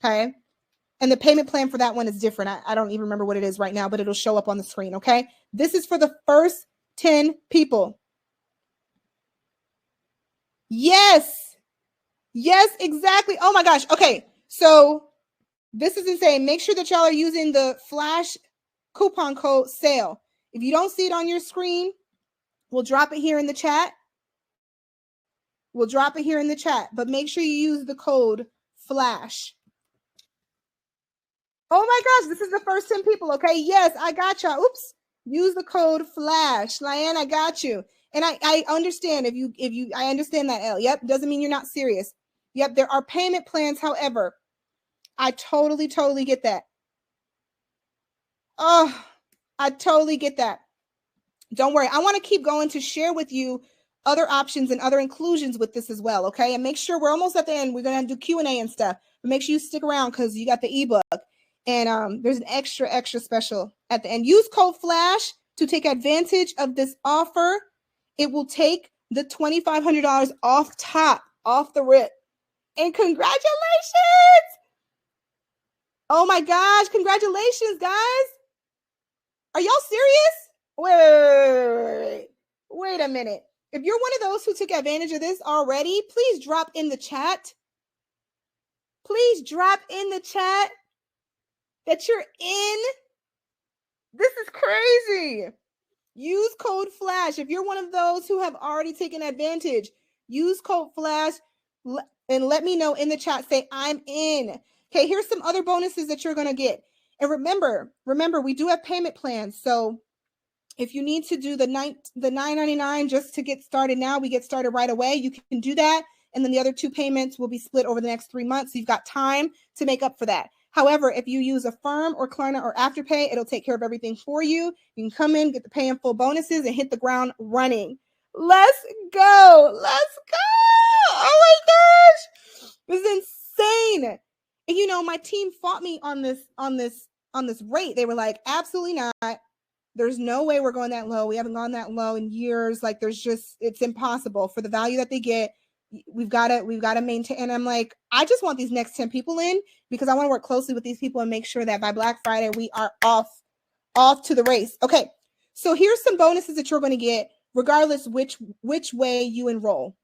Speaker 1: Okay. And the payment plan for that one is different. I don't even remember what it is right now, but it'll show up on the screen. Okay. This is for the first 10 people. Yes. Yes, exactly. Oh my gosh. Okay. So this is insane. Make sure that y'all are using the flash coupon code SALE. If you don't see it on your screen, we'll drop it here in the chat. We'll drop it here in the chat, but make sure you use the code FLASH. Oh my gosh, this is the first 10 people. Okay. Yes, I got y'all. Oops. Use the code FLASH. Lyanne, I got you. And I understand I understand that, L. Yep. Doesn't mean you're not serious. Yep. There are payment plans. However, I totally get that. Oh, I totally get that. Don't worry. I want to keep going to share with you other options and other inclusions with this as well. Okay. And make sure we're almost at the end. We're going to do Q&A and stuff, but make sure you stick around because you got the ebook and there's an extra special at the end. Use code FLASH to take advantage of this offer. It will take the $2,500 off the rip. And congratulations. Oh my gosh. Congratulations, guys. Are y'all serious? Wait a minute. If you're one of those who took advantage of this already, please drop in the chat. Please drop in the chat that you're in. This is crazy. Use code FLASH. If you're one of those who have already taken advantage, use code FLASH and let me know in the chat. Say, I'm in. Okay, here's some other bonuses that you're going to get. And remember, we do have payment plans. So if you need to do the $9.99 just to get started now, we get started right away. You can do that. And then the other 2 payments will be split over the next 3 months. So you've got time to make up for that. However, if you use Affirm or Klarna or Afterpay, it'll take care of everything for you. You can come in, get the pay in full bonuses, and hit the ground running. Let's go. Let's go. Oh my gosh. This is insane. And you know, my team fought me on this rate. They were like, absolutely not. There's no way we're going that low. We haven't gone that low in years. Like it's impossible for the value that they get. We've got to maintain. And I'm like, I just want these next 10 people in because I want to work closely with these people and make sure that by Black Friday, we are off to the race. Okay. So here's some bonuses that you're going to get regardless which way you enroll.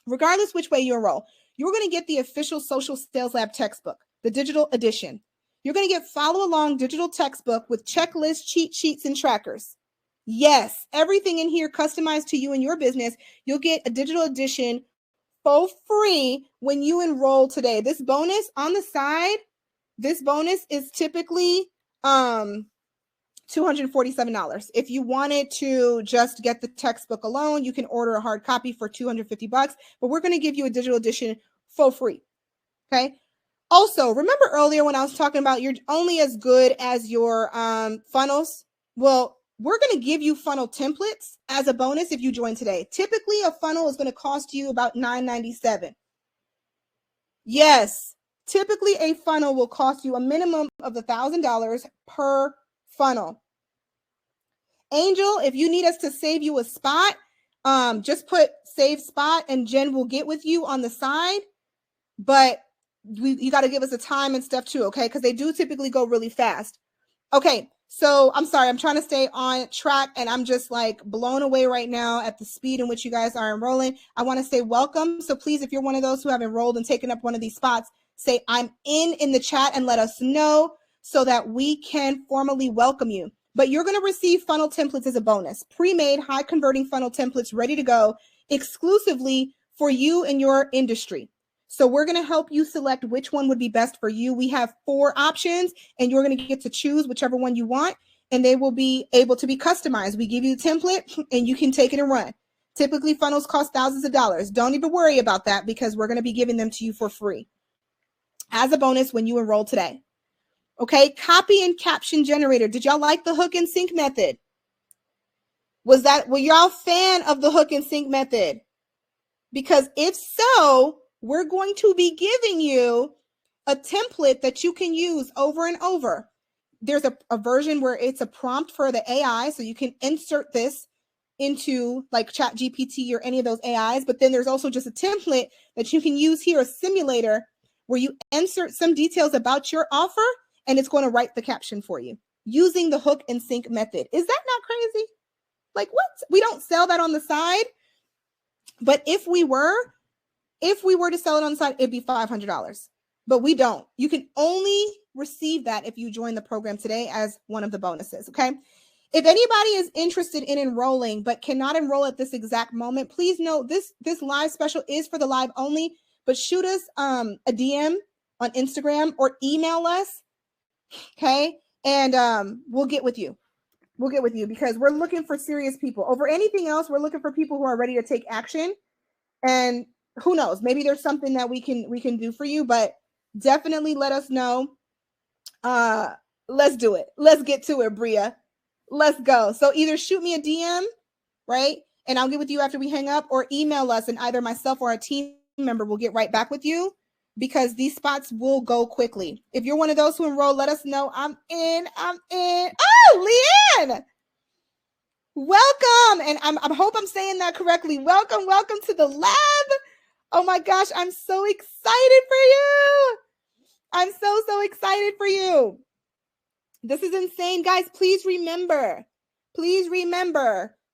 Speaker 1: Regardless which way you enroll, you're going to get the official Social Sales Lab textbook, the digital edition. You're going to get follow-along digital textbook with checklists, cheat sheets, and trackers. Yes, everything in here customized to you and your business. You'll get a digital edition for free when you enroll today. This bonus on the side, this bonus is typically $247. If you wanted to just get the textbook alone, you can order a hard copy for $250, but we're going to give you a digital edition for free. Okay. Also, remember earlier when I was talking about you're only as good as your funnels? Well, we're going to give you funnel templates as a bonus if you join today. Typically, a funnel is going to cost you about $9.97. Yes, typically a funnel will cost you a minimum of $1,000 per funnel. Angel, if you need us to save you a spot, just put save spot and Jen will get with you on the side. But you got to give us a time and stuff too, okay? Because they do typically go really fast. Okay, so I'm sorry. I'm trying to stay on track, and I'm just like blown away right now at the speed in which you guys are enrolling. I want to say welcome. So please, if you're one of those who have enrolled and taken up one of these spots, say I'm in the chat and let us know so that we can formally welcome you. But you're going to receive funnel templates as a bonus, pre-made, high-converting funnel templates ready to go exclusively for you and your industry. So we're going to help you select which one would be best for you. We have 4 options, and you're going to get to choose whichever one you want, and they will be able to be customized. We give you a template, and you can take it and run. Typically, funnels cost thousands of dollars. Don't even worry about that because we're going to be giving them to you for free as a bonus when you enroll today. Okay, copy and caption generator. Did y'all like the hook and sync method? Were y'all a fan of the hook and sync method? Because if so, we're going to be giving you a template that you can use over and over. There's a version where it's a prompt for the AI, so you can insert this into like ChatGPT or any of those AIs. But then there's also just a template that you can use here, a simulator, where you insert some details about your offer, and it's going to write the caption for you using the hook and sync method. Is that not crazy? Like what? We don't sell that on the side, but if we were to sell it on the side, it'd be $500, but we don't. You can only receive that if you join the program today as one of the bonuses. Okay. If anybody is interested in enrolling, but cannot enroll at this exact moment, please note this live special is for the live only, but shoot us a DM on Instagram or email us. Okay. And we'll get with you. We'll get with you because we're looking for serious people. Over anything else, we're looking for people who are ready to take action. And who knows, maybe there's something that we can do for you, but definitely let us know Let's do it. Let's get to it, Bria. Let's go. So either shoot me a DM, right? And I'll get with you after we hang up, or email us, and either myself or a team member will get right back with you, because these spots will go quickly. If you're one of those who enroll, let us know. I'm in. Oh, Leanne. Welcome. And I hope I'm saying that correctly. Welcome to the lab. Oh my gosh, I'm so excited for you. I'm so excited for you. This is insane, guys. Please remember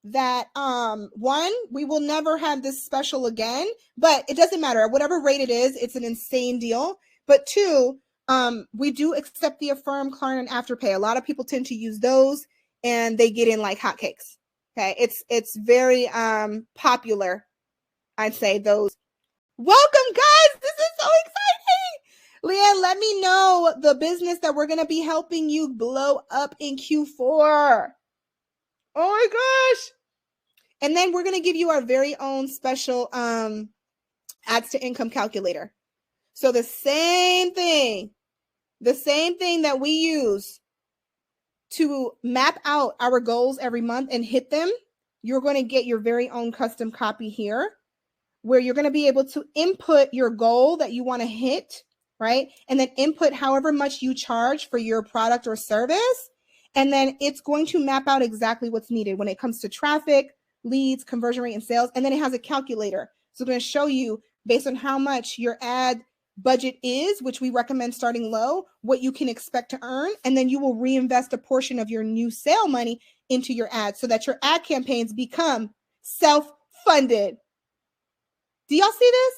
Speaker 1: that one, we will never have this special again, but it doesn't matter. Whatever rate it is, it's an insane deal. But two, we do accept the Affirm, Klarna, and Afterpay. A lot of people tend to use those, and they get in like hotcakes. Okay, it's very popular, I'd say, those. Welcome, guys. This is so exciting. Leanne, let me know the business that we're going to be helping you blow up in Q4. Oh my gosh. And then we're going to give you our very own special ads to income calculator. So the same thing that we use to map out our goals every month and hit them, you're going to get your very own custom copy here, where you're going to be able to input your goal that you want to hit, right? And then input however much you charge for your product or service. And then it's going to map out exactly what's needed when it comes to traffic, leads, conversion rate, and sales. And then it has a calculator. So it's going to show you, based on how much your ad budget is, which we recommend starting low, what you can expect to earn. And then you will reinvest a portion of your new sale money into your ads so that your ad campaigns become self-funded. Do y'all see this?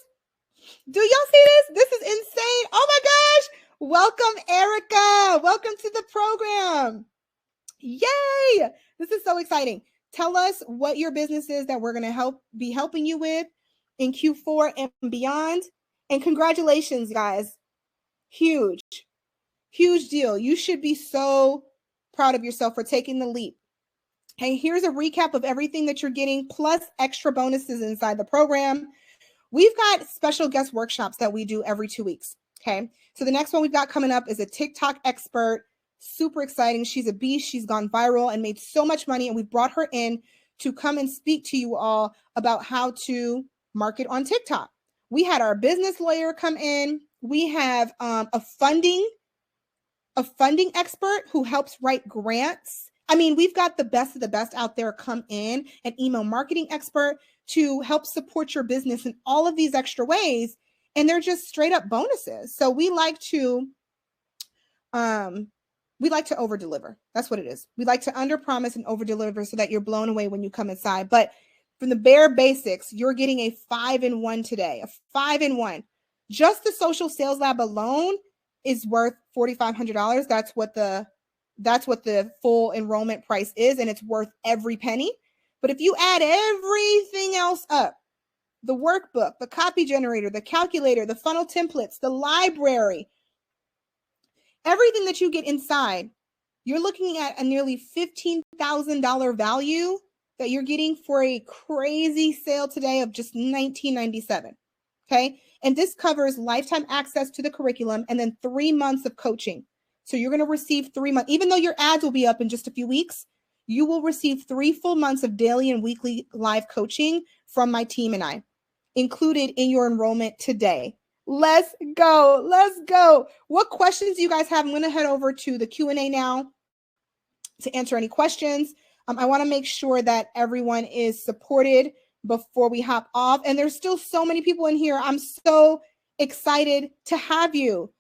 Speaker 1: Do y'all see this? This is insane. Oh my gosh. Welcome, Erica. Welcome to the program. Yay. This is so exciting. Tell us what your business is that we're going to be helping you with in Q4 and beyond. And congratulations, guys. Huge deal. You should be so proud of yourself for taking the leap. Okay, here's a recap of everything that you're getting, plus extra bonuses inside the program. We've got special guest workshops that we do every 2 weeks. Okay, so the next one we've got coming up is a TikTok expert. Super exciting. She's a beast. She's gone viral and made so much money. And we brought her in to come and speak to you all about how to market on TikTok. We had our business lawyer come in. We have a funding expert who helps write grants. I mean, we've got the best of the best out there come in, an email marketing expert to help support your business in all of these extra ways. And they're just straight up bonuses. So we like to over deliver. That's what it is. We like to under promise and over deliver so that you're blown away when you come inside. But from the bare basics, you're getting a 5-in-1 today, a 5-in-1. Just the social sales lab alone is worth $4,500. That's what the full enrollment price is, and it's worth every penny. But if you add everything else up, the workbook, the copy generator, the calculator, the funnel templates, the library, everything that you get inside, you're looking at a nearly $15,000 value that you're getting for a crazy sale today of just $19.97. Okay. And this covers lifetime access to the curriculum and then 3 months of coaching. So you're going to receive 3 months, even though your ads will be up in just a few weeks, you will receive 3 full months of daily and weekly live coaching from my team and I, included in your enrollment today. Let's go. Let's go. What questions do you guys have? I'm going to head over to the Q&A now to answer any questions. I want to make sure that everyone is supported before we hop off. And there's still so many people in here. I'm so excited to have you.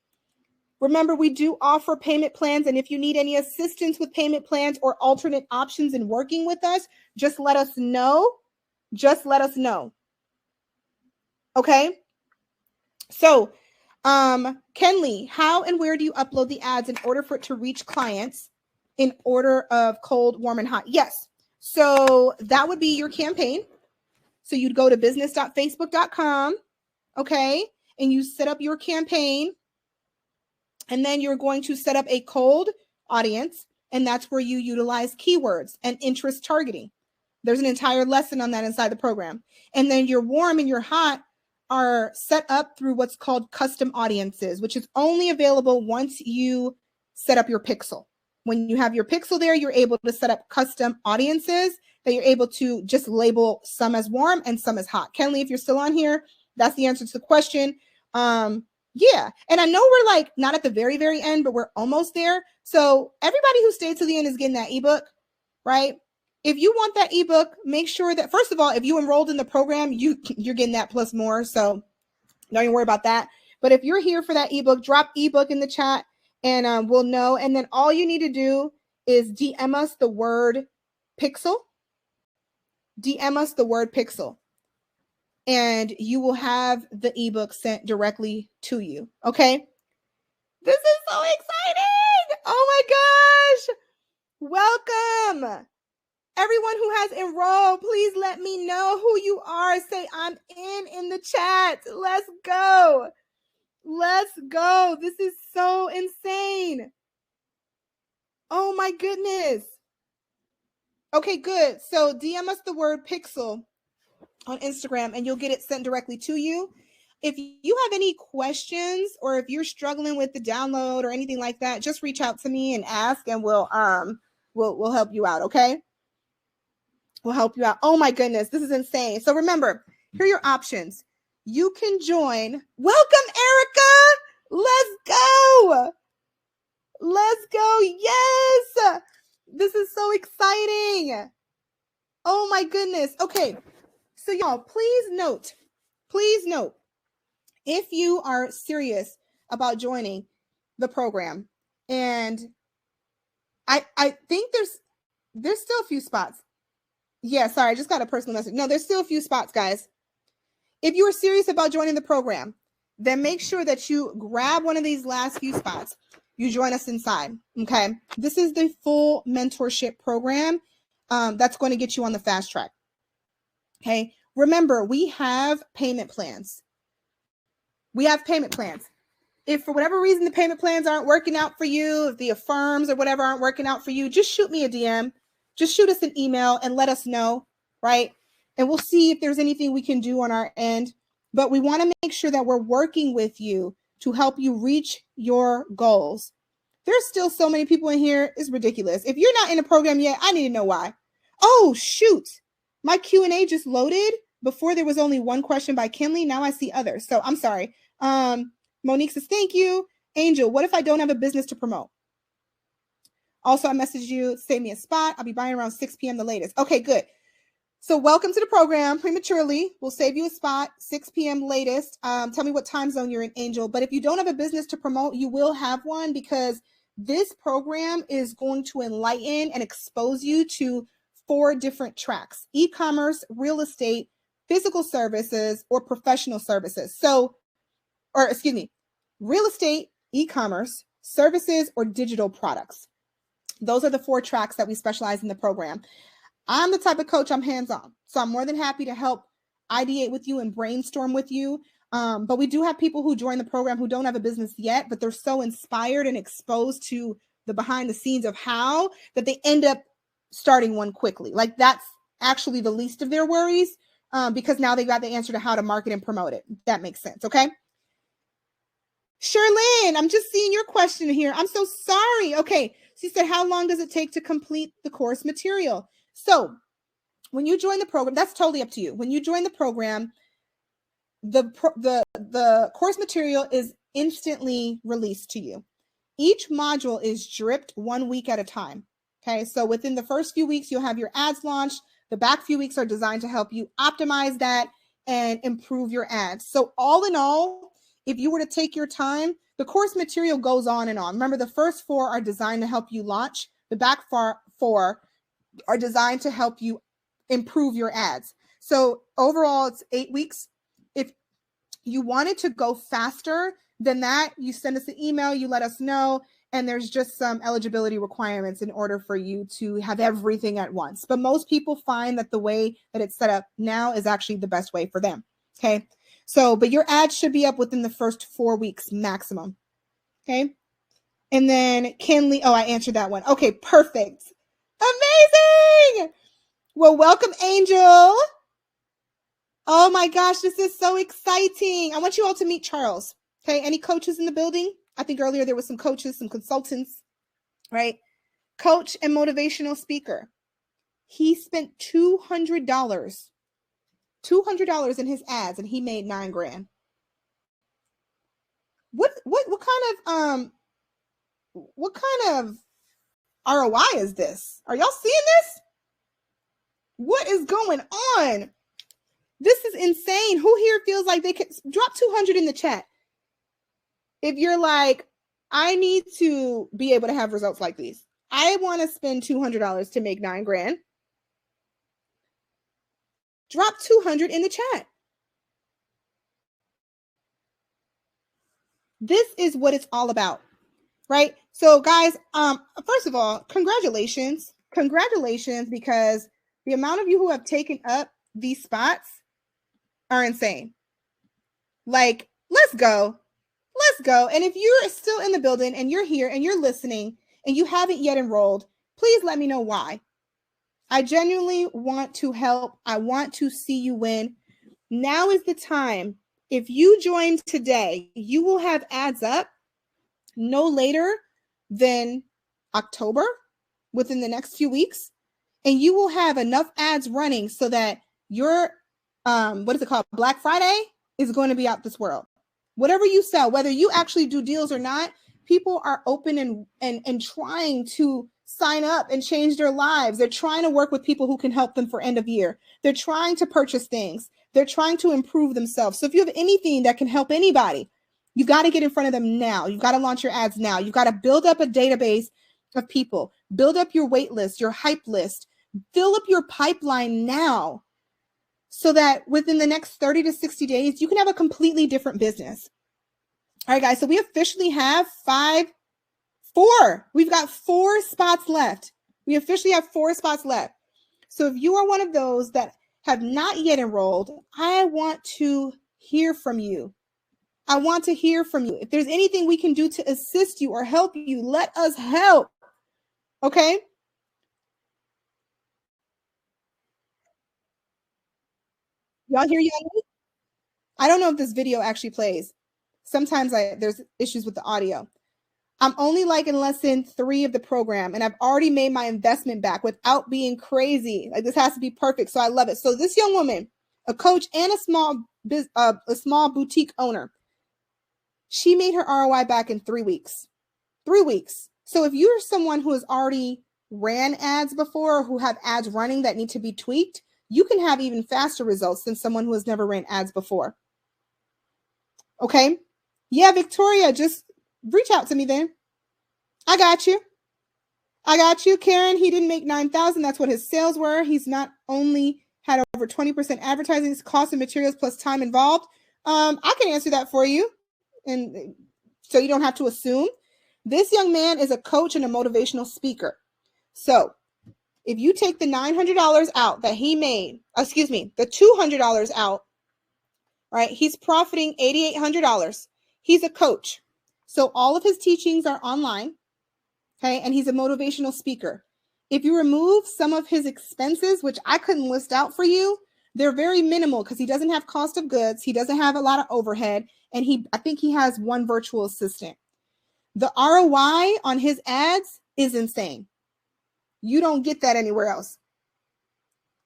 Speaker 1: Remember, we do offer payment plans. And if you need any assistance with payment plans or alternate options in working with us, just let us know. Just let us know. Okay. So, Kenley, how and where do you upload the ads in order for it to reach clients in order of cold, warm, and hot? Yes. So that would be your campaign. So you'd go to business.facebook.com. Okay. And you set up your campaign. And then you're going to set up a cold audience. And that's where you utilize keywords and interest targeting. There's an entire lesson on that inside the program. And then your warm and your hot are set up through what's called custom audiences, which is only available once you set up your pixel. When you have your pixel there, you're able to set up custom audiences that you're able to just label some as warm and some as hot. Kenley, if you're still on here, that's the answer to the question. Yeah. And I know we're like not at the very, very end, but we're almost there. So everybody who stayed to the end is getting that ebook, right? If you want that ebook, make sure that, first of all, if you enrolled in the program, you're getting that plus more. So don't even worry about that. But if you're here for that ebook, drop ebook in the chat and we'll know. And then all you need to do is DM us the word pixel. DM us the word pixel. And you will have the ebook sent directly to you. Okay? This is so exciting. Oh my gosh. Welcome. Everyone who has enrolled, please let me know who you are. Say I'm in the chat. Let's go. Let's go. This is so insane. Oh my goodness. Okay, good. So DM us the word pixel on Instagram and you'll get it sent directly to you. If you have any questions or if you're struggling with the download or anything like that, just reach out to me and ask and we'll help you out, okay? We'll help you out. Oh my goodness, this is insane. So remember, here are your options. You can join. Welcome, Erica. Let's go. Let's go. Yes. This is so exciting. Oh my goodness. Okay. So y'all, please note, if you are serious about joining the program, and I think there's still a few spots. Yeah, sorry, I just got a personal message. No, there's still a few spots, guys. If you are serious about joining the program, then make sure that you grab one of these last few spots. You join us inside, okay? This is the full mentorship program that's going to get you on the fast track, okay? Remember, we have payment plans. If for whatever reason the payment plans aren't working out for you, if the affirms or whatever aren't working out for you, just shoot me a DM. Just shoot us an email and let us know, right? And we'll see if there's anything we can do on our end. But we want to make sure that we're working with you to help you reach your goals. There's still so many people in here. It's ridiculous. If you're not in a program yet, I need to know why. Oh, shoot. My Q&A just loaded. Before there was only one question by Kinley. Now I see others. So I'm sorry. Monique says, thank you. Angel, what if I don't have a business to promote? Also, I messaged you, save me a spot. I'll be buying around 6 p.m. the latest. Okay, good. So welcome to the program prematurely. We'll save you a spot, 6 p.m. latest. Tell me what time zone you're in, Angel. But if you don't have a business to promote, you will have one because this program is going to enlighten and expose you to 4 different tracks: e-commerce, real estate, physical services, or professional services. Real estate, e-commerce, services, or digital products. Those are the 4 tracks that we specialize in the program. I'm the type of coach, I'm hands-on. So I'm more than happy to help ideate with you and brainstorm with you. But we do have people who join the program who don't have a business yet, but they're so inspired and exposed to the behind the scenes of how that they end up starting one quickly. Like that's actually the least of their worries because now they got the answer to how to market and promote it. That makes sense. Okay. Sherlyn, I'm just seeing your question here. I'm so sorry. Okay. She said, how long does it take to complete the course material? So when you join the program, that's totally up to you. When you join the program, the course material is instantly released to you. Each module is dripped 1 week at a time. Okay. So within the first few weeks, you'll have your ads launched. The back few weeks are designed to help you optimize that and improve your ads. So all in all, if you were to take your time, the course material goes on and on. Remember, the first 4 are designed to help you launch. The back 4 are designed to help you improve your ads. So overall, it's 8 weeks. If you wanted to go faster than that, you send us an email, you let us know, and there's just some eligibility requirements in order for you to have everything at once. But most people find that the way that it's set up now is actually the best way for them. Okay. So, but your ads should be up within the first 4 weeks maximum. Okay. And then Kinley, I answered that one. Okay, perfect. Amazing. Well, welcome, Angel. Oh my gosh, this is so exciting. I want you all to meet Charles. Okay, any coaches in the building? I think earlier there was some coaches, some consultants. right? Coach and motivational speaker. He spent $200 in his ads and he made $9,000. What kind of ROI is this? Are y'all seeing this? What is going on? This is insane. Who here feels like they can drop 200 in the chat? If you're like, I need to be able to have results like these. I want to spend $200 to make $9,000. Drop 200 in the chat. This is what it's all about, right? So guys, first of all, congratulations, because the amount of you who have taken up these spots are insane. Like, let's go. And if you're still in the building and you're here and you're listening and you haven't yet enrolled, please let me know why. I genuinely want to help. I want to see you win. Now is the time. If you join today, you will have ads up no later than October, within the next few weeks, and you will have enough ads running so that your what is it called, Black Friday is going to be out this world. Whatever you sell, whether you actually do deals or not, people are open and trying to sign up and change their lives. They're trying to work with people who can help them for end of year. They're trying to purchase things. They're trying to improve themselves. So if you have anything that can help anybody, you got to get in front of them now. You've got to launch your ads now. You've got to build up a database of people, build up your wait list, your hype list, fill up your pipeline now so that within the next 30 to 60 days, you can have a completely different business. All right, guys. So we officially have we've got 4 spots left. We officially have 4 spots left. So if you are one of those that have not yet enrolled, I want to hear from you. I want to hear from you. If there's anything we can do to assist you or help you, let us help. Okay? Y'all hear y'all? I don't know if this video actually plays. Sometimes there's issues with the audio. I'm only like in lesson 3 of the program, and I've already made my investment back without being crazy. Like, this has to be perfect. So I love it. So this young woman, a coach and a small boutique owner, she made her ROI back in 3 weeks. 3 weeks. So if you're someone who has already ran ads before, or who have ads running that need to be tweaked, you can have even faster results than someone who has never ran ads before. Okay? Yeah, Victoria, just reach out to me then. I got you. Karen, he didn't make 9,000. That's what his sales were. He's not only had over 20% advertising costs and materials plus time involved. I can answer that for you. And so you don't have to assume. This young man is a coach and a motivational speaker. So if you take the $900 out that he made, the $200 out, right? He's profiting $8,800. He's a coach. So all of his teachings are online. Okay. And he's a motivational speaker. If you remove some of his expenses, which I couldn't list out for you, they're very minimal because he doesn't have cost of goods. He doesn't have a lot of overhead. And I think he has one virtual assistant. The ROI on his ads is insane. You don't get that anywhere else.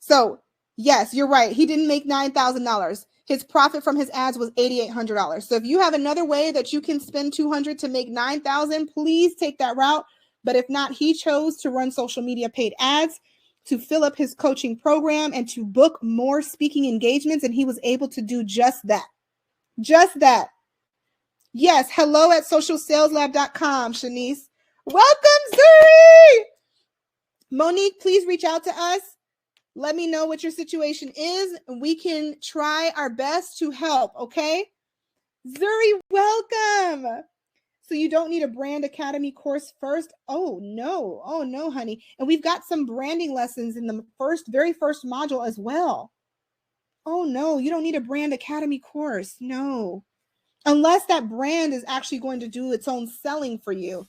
Speaker 1: So yes, you're right. He didn't make $9,000. His profit from his ads was $8,800. So if you have another way that you can spend $200 to make $9,000, please take that route. But if not, he chose to run social media paid ads to fill up his coaching program and to book more speaking engagements. And he was able to do just that. Just that. Yes. Hello at socialsaleslab.com, Shanice. Welcome, Zuri. Monique, please reach out to us. Let me know what your situation is, and we can try our best to help, okay? Zuri, welcome. So you don't need a brand academy course first? Oh, no, honey. And we've got some branding lessons in the very first module as well. Oh, no, you don't need a brand academy course. No. Unless that brand is actually going to do its own selling for you.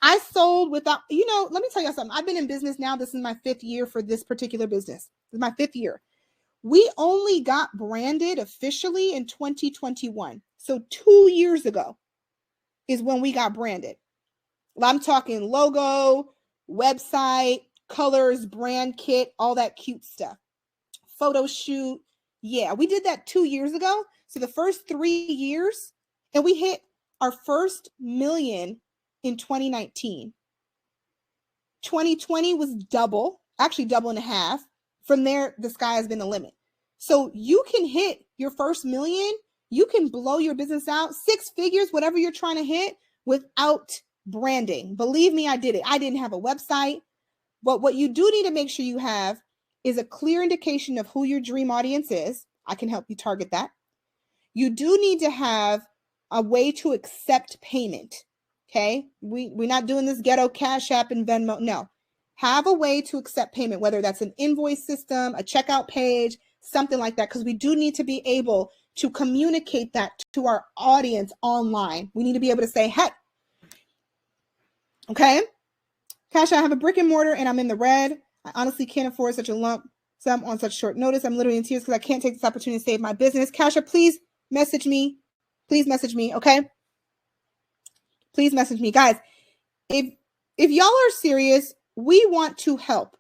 Speaker 1: I sold without, let me tell you something. I've been in business now. This is my 5th year for this particular business. This is my 5th year. We only got branded officially in 2021. So 2 years ago is when we got branded. I'm talking logo, website, colors, brand kit, all that cute stuff. Photo shoot. Yeah, we did that 2 years ago. So the first 3 years, and we hit our first million in 2019. 2020 was double, actually double and a half. From there, the sky has been the limit. So you can hit your first million. You can blow your business out 6 figures, whatever you're trying to hit, without branding. Believe me, I did it. I didn't have a website. But what you do need to make sure you have is a clear indication of who your dream audience is. I can help you target that. You do need to have a way to accept payment. Okay. We're not doing this ghetto Cash App and Venmo. No. Have a way to accept payment, whether that's an invoice system, a checkout page, something like that, because we do need to be able to communicate that to our audience online. We need to be able to say, hey, okay, Cash, I have a brick and mortar and I'm in the red. I honestly can't afford such a lump sum on such short notice. I'm literally in tears because I can't take this opportunity to save my business. Kasha, please message me. Please message me, okay? Please message me. Guys, if y'all are serious, we want to help.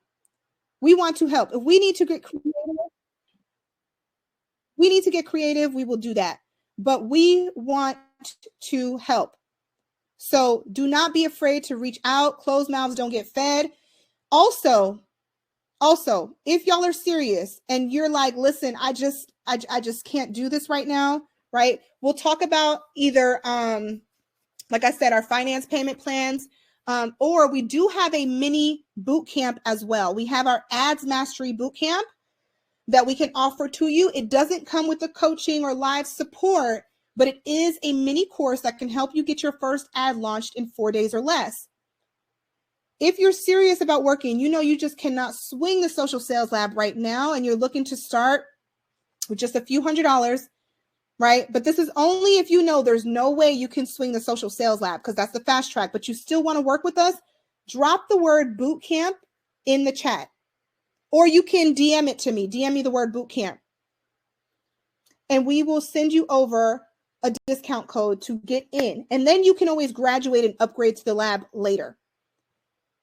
Speaker 1: We want to help. If we need to get creative, we will do that. But we want to help. So do not be afraid to reach out. Closed mouths don't get fed. Also, if y'all are serious and you're like, listen, I just can't do this right now, right? We'll talk about either, like I said, our finance payment plans, or we do have a mini boot camp as well. We have our Ads Mastery Boot Camp that we can offer to you. It doesn't come with the coaching or live support, but it is a mini course that can help you get your first ad launched in 4 days or less. If you're serious about working, you just cannot swing the Social Sales Lab right now, and you're looking to start with just a few $100s, right? But this is only if you know there's no way you can swing the Social Sales Lab, because that's the fast track, but you still want to work with us. Drop the word boot camp in the chat, or you can DM it to me. DM me the word boot camp, and we will send you over a discount code to get in. And then you can always graduate and upgrade to the lab later.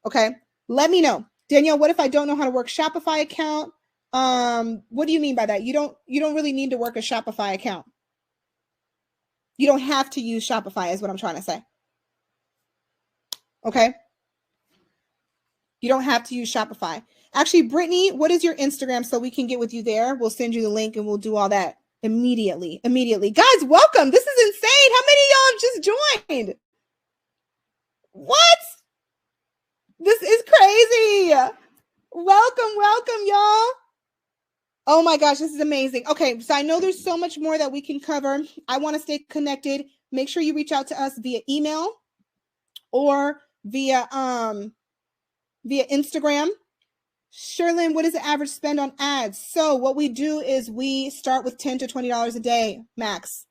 Speaker 1: Okay, let me know. Danielle, what if I don't know how to work Shopify account? What do you mean by that? You don't really need to work a Shopify account. You don't have to use Shopify is what I'm trying to say. Okay? You don't have to use Shopify. Actually, Brittany, what is your Instagram so we can get with you there? We'll send you the link and we'll do all that immediately. Guys, welcome. This is insane. How many of y'all have just joined? What? This is crazy. Welcome, y'all. Oh my gosh, this is amazing. Okay, so I know there's so much more that we can cover. I want to stay connected. Make sure you reach out to us via email or via Instagram. Sherlyn, what is the average spend on ads? So what we do is we start with $10 to $20 a day, max.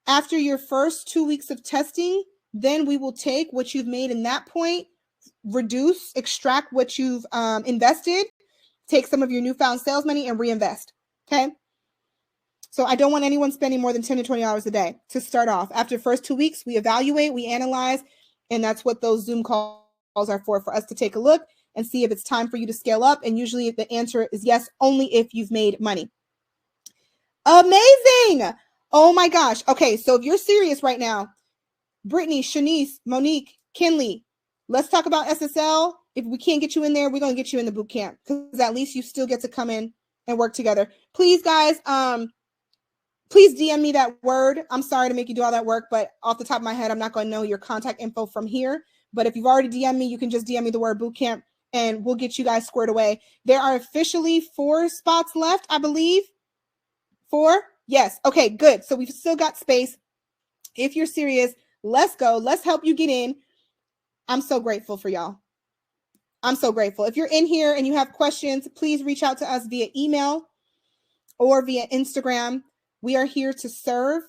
Speaker 1: After your first 2 weeks of testing, then we will take what you've made in that point, extract what you've invested, take some of your newfound sales money and reinvest. Okay. So I don't want anyone spending more than $10 to $20 a day to start off. After the first 2 weeks, we evaluate, we analyze, and that's what those Zoom calls are for us to take a look and see if it's time for you to scale up. And usually the answer is yes, only if you've made money. Amazing. Oh my gosh. Okay. So if you're serious right now, Brittany, Shanice, Monique, Kinley, let's talk about SSL. If we can't get you in there, we're going to get you in the boot camp, because at least you still get to come in and work together. Please, guys, please DM me that word. I'm sorry to make you do all that work, but off the top of my head, I'm not going to know your contact info from here. But if you've already DM'd me, you can just DM me the word boot camp and we'll get you guys squared away. There are officially 4 spots left, I believe. 4? Yes. Okay, good. So we've still got space. If you're serious, let's go. Let's help you get in. I'm so grateful for y'all. I'm so grateful. If you're in here and you have questions, please reach out to us via email or via Instagram. We are here to serve.